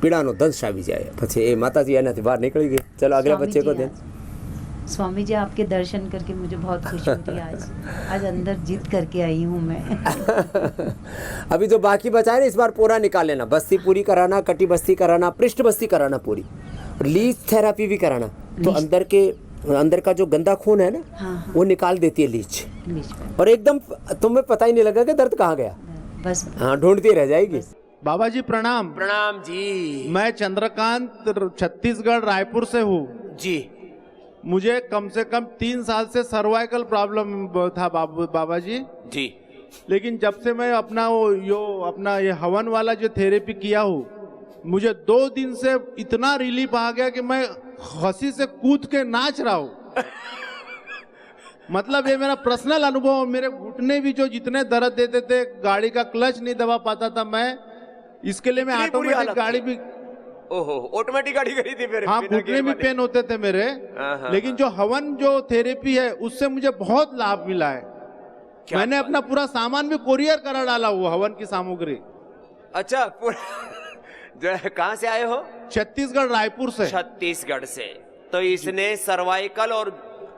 પીડાનો દંશ આવી જાય। પછી એ માતાજી એનાથી બહાર નીકળી ગઈ। ચલો અગલા બચ્ચે को दें। स्वामी जी आपके दर्शन करके मुझे बहुत खुशी हुई। आज अंदर जीत करके आई हूँ मैं। अभी जो बाकी बचा है ना, इस बार पूरा निकाल लेना। बस्ती पूरी कराना, कटी बस्ती कराना, पृष्ठ बस्ती कराना पूरी, लीज थेरापी भी कराना। तो अंदर का जो गंदा खून है ना, हाँ। वो निकाल देती है लीज, और एकदम तुम्हें पता ही नहीं लगा कि दर्द कहाँ गया। बस हाँ, ढूंढती रह जाएगी। बाबा जी प्रणाम। प्रणाम जी। मैं चंद्रकांत छत्तीसगढ़ रायपुर से हूँ जी। मुझे कम से कम 3 साल से सर्वाइकल प्रॉब्लम था बाबा जी जी। लेकिन जब से मैं अपना ये हवन वाला जो थेरेपी किया हूँ, मुझे 2 दिन से इतना रिलीफ आ गया कि मैं हंसी से कूद के नाच रहा हूँ। मतलब ये मेरा पर्सनल अनुभव। मेरे घुटने भी जो जितने दर्द देते थे, गाड़ी का क्लच नहीं दबा पाता था मैं, इसके लिए मैं ऑटोमेटिक गाड़ी भी, ओहो, ऑटोमेटिक गाड़ी करी थी मेरे। हाँ, घुटने भी पेन होते थे मेरे। लेकिन जो हवन जो थेरेपी है उससे मुझे बहुत लाभ मिला है। मैंने अपना पूरा सामान भी कोरियर करा डाला हुआ, हवन की सामग्री। अच्छा, पूरा जो है, कहाँ से आए हो? छत्तीसगढ़, रायपुर से। छत्तीसगढ़ से। तो इसने सर्वाइकल और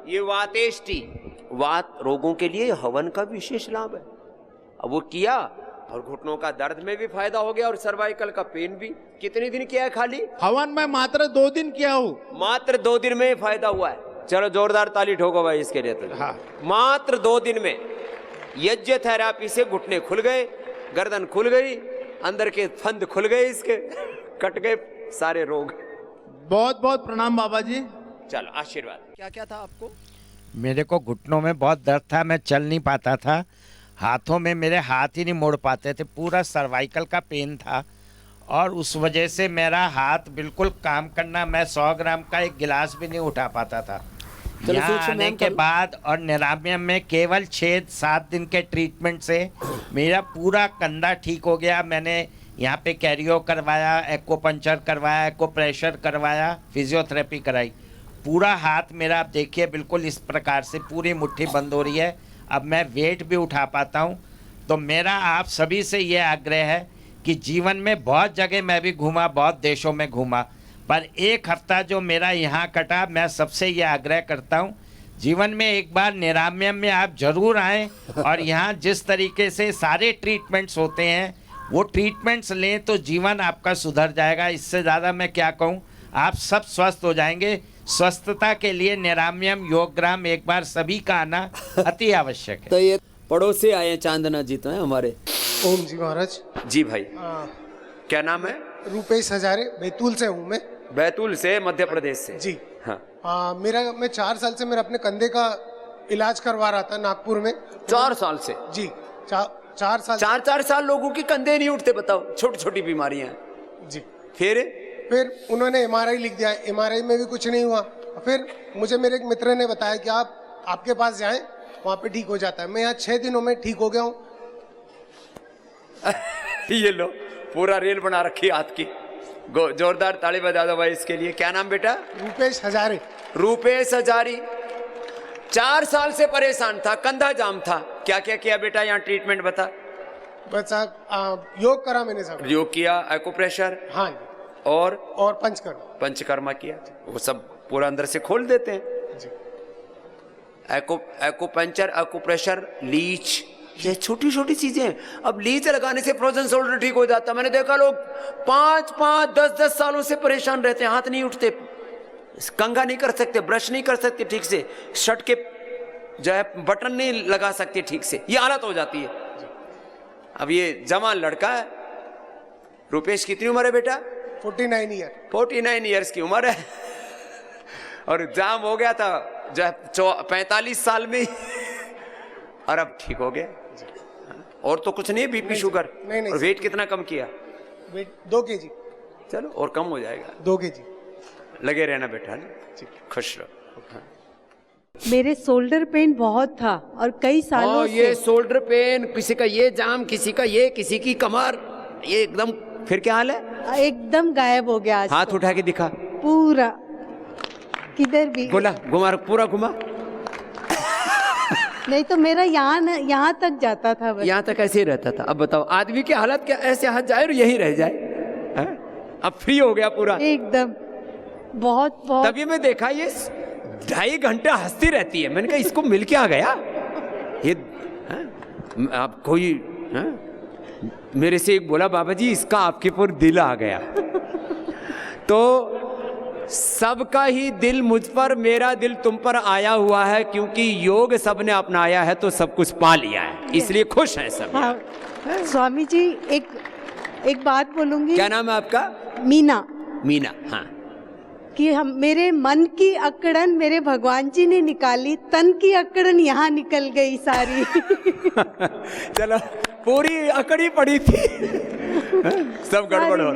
ये वातेष्टि, वात रोगों के लिए हवन का विशेष लाभ है। अब वो किया और घुटनों का दर्द में भी फायदा हो गया और सर्वाइकल का पेन भी। कितने दिन किया है खाली? हवन में मात्र 2 दिन किया हूँ। मात्र 2 दिन में फायदा हुआ है। चलो जोरदार ताली ठोको भाई इसके लिए तो। हाँ। मात्र 2 दिन में यज्ञ थेरापी से घुटने खुल गए, गर्दन खुल गई, अंदर के फंद खुल गए, इसके कट गए सारे रोग। बहुत बहुत प्रणाम बाबा जी। चलो आशीर्वाद। क्या क्या था आपको? मेरे को घुटनों में बहुत दर्द था, मैं चल नहीं पाता था, हाथों में मेरे हाथ ही नहीं मोड़ पाते थे, पूरा सर्वाइकल का पेन था और उस वजह से मेरा हाथ बिल्कुल काम करना, मैं 100 ग्राम का एक गिलास भी नहीं उठा पाता था। यहाँ आने के बाद और निरामयम में केवल 6-7 दिन के ट्रीटमेंट से मेरा पूरा कंधा ठीक हो गया। मैंने यहाँ पे कैरियो करवाया, एक्यूपंक्चर करवाया, एक्यूप्रेशर करवाया, फिजियोथेरेपी कराई। पूरा हाथ मेरा आप देखिए बिल्कुल इस प्रकार से पूरी मुट्ठी बंद हो रही है। अब मैं वेट भी उठा पाता हूँ। तो मेरा आप सभी से ये आग्रह है कि जीवन में बहुत जगह मैं भी घूमा, बहुत देशों में घूमा, पर 1 हफ्ता जो मेरा यहाँ कटा, मैं सबसे ये आग्रह करता हूँ जीवन में एक बार निरामयम में आप जरूर आएँ और यहाँ जिस तरीके से सारे ट्रीटमेंट्स होते हैं वो ट्रीटमेंट्स लें तो जीवन आपका सुधर जाएगा। इससे ज़्यादा मैं क्या कहूँ, आप सब स्वस्थ हो जाएंगे। स्वस्थता के लिए निरामयम योगग्राम एक बार सभी का आना अति आवश्यक है। तो ये पड़ोस से आए चांदना जी तो है हमारे। ओम जी महाराज। जी भाई। क्या नाम है? रूपेश हजारे, बैतूल से हूँ मैं। बैतूल से, मध्य प्रदेश से। जी हाँ। मैं 4 साल से मेरा अपने कंधे का इलाज करवा रहा था नागपुर में। 4 साल से? जी। 4 साल। 4 साल लोगों के कंधे नहीं उठते, बताओ, छोटी छोटी बीमारियां। जी। फिर उन्होंने MRI लिख दिया, MRI में भी कुछ नहीं हुआ। फिर मुझे मेरे एक मित्र ने बताया कि आपके पास जाएं, वहाँ पे ठीक हो जाता है। मैं यहाँ 6 दिनों में ठीक हो गया हूँ। ये लो, पूरा रेल बना रखी हाथ की। जोरदार ताली बजा दो भाई इसके लिए। क्या नाम बेटा? रूपेश हजारे। रूपेश हजारी। 4 साल से परेशान था, कंधा जाम था। क्या क्या किया बेटा यहाँ ट्रीटमेंट बता? बस योग करा मैंने सब। योग किया, एक्यूप्रेशर? हाँ। और पंचकर्मा किया। वो सब पूरा अंदर से खोल देते हैं जी। एक्यूपंक्चर, एक्यूप्रेशर, लीच, ये छोटी छोटी चीजें। अब लीच लगाने से फ्रोजन शोल्डर ठीक हो जाता। मैंने देखा लोग 5-5, 10-10 सालों से परेशान रहते हैं, हाथ नहीं उठते, कंघा नहीं कर सकते, ब्रश नहीं कर सकते ठीक से, शर्ट के जो है बटन नहीं लगा सकते ठीक से, ये हालत हो जाती है। अब ये जवान लड़का है। रुपेश कितनी उम्र है बेटा? 49 ईयर्स की उम्र है और जाम हो गया था जो 45 साल में और अब ठीक हो गया। और तो कुछ नहीं, बीपी शुगर नहीं। और वेट कितना कम किया? Weight 2 kg। चलो और कम हो जाएगा। 2 kg। लगे रहना बेटा, खुश रहो। मेरे शोल्डर पेन बहुत था और कई सालों से। ये शोल्डर पेन, किसी का ये जाम, किसी का ये, किसी की कमर, ये एकदम। फिर क्या हाल है? एकदम गायब हो गया। हाथ उठा के दिखा। पूरा किधर भी बोला, घुमा, पूरा घुमा। नहीं तो मेरा यहाँ तक जाता था। यहाँ तक ऐसे ही रहता था। अब बताओ आदमी की हालत क्या, ऐसे हाथ जाए और यही रह जाए है? अब फ्री हो गया पूरा एकदम। बहुत तभी मैं देखा ये 2.5 घंटा हंसती रहती है। मैंने कहा इसको मिल के आ गया ये। अब कोई मेरे से एक बोला, बाबा जी इसका आपके पर दिल आ गया। तो सबका ही दिल मुझ पर, मेरा दिल तुम पर आया हुआ है, क्योंकि योग सबने अपनाया है तो सब कुछ पा लिया है, इसलिए खुश है सब। हाँ। स्वामी जी एक बात बोलूंगी। क्या नाम है आपका? मीना। मीना, हाँ। कि मेरे मन की अकड़न मेरे भगवान जी ने निकाली, तन की अकड़न यहाँ निकल गई सारी। चलो, पूरी अकड़ी पड़ी थी, सब गड़बड़ हो।